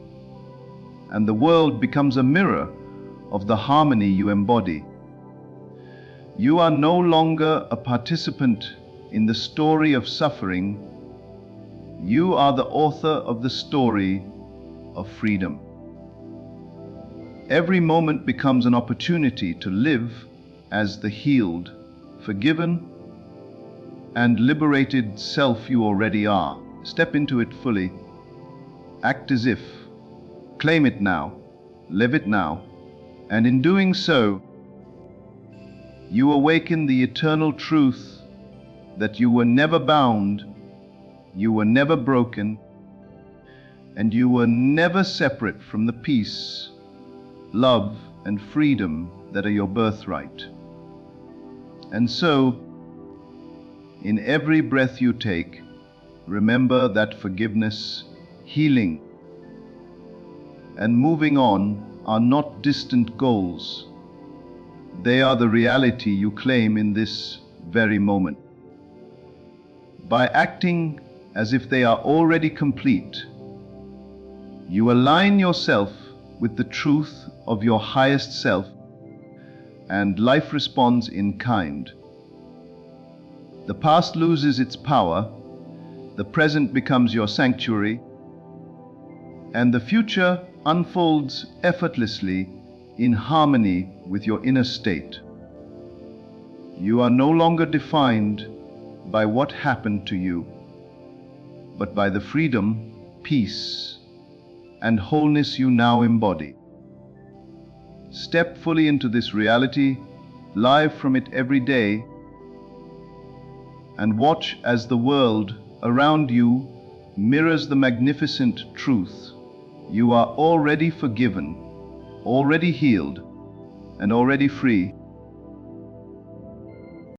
S1: and the world becomes a mirror of the harmony you embody. You are no longer a participant in the story of suffering. You are the author of the story of freedom. Every moment becomes an opportunity to live as the healed, forgiven, and liberated self you already are. Step into it fully. Act as if. Claim it now. Live it now. And in doing so, you awaken the eternal truth that you were never bound, you were never broken, and you were never separate from the peace, love, and freedom that are your birthright. And so, in every breath you take, remember that forgiveness, healing, and moving on are not distant goals. They are the reality you claim in this very moment. By acting as if they are already complete, you align yourself with the truth of your highest self, and life responds in kind. The past loses its power, the present becomes your sanctuary, and the future unfolds effortlessly in harmony with your inner state. You are no longer defined by what happened to you, but by the freedom, peace, and wholeness you now embody. Step fully into this reality, live from it every day, and watch as the world around you mirrors the magnificent truth. You are already forgiven, already healed, and already free.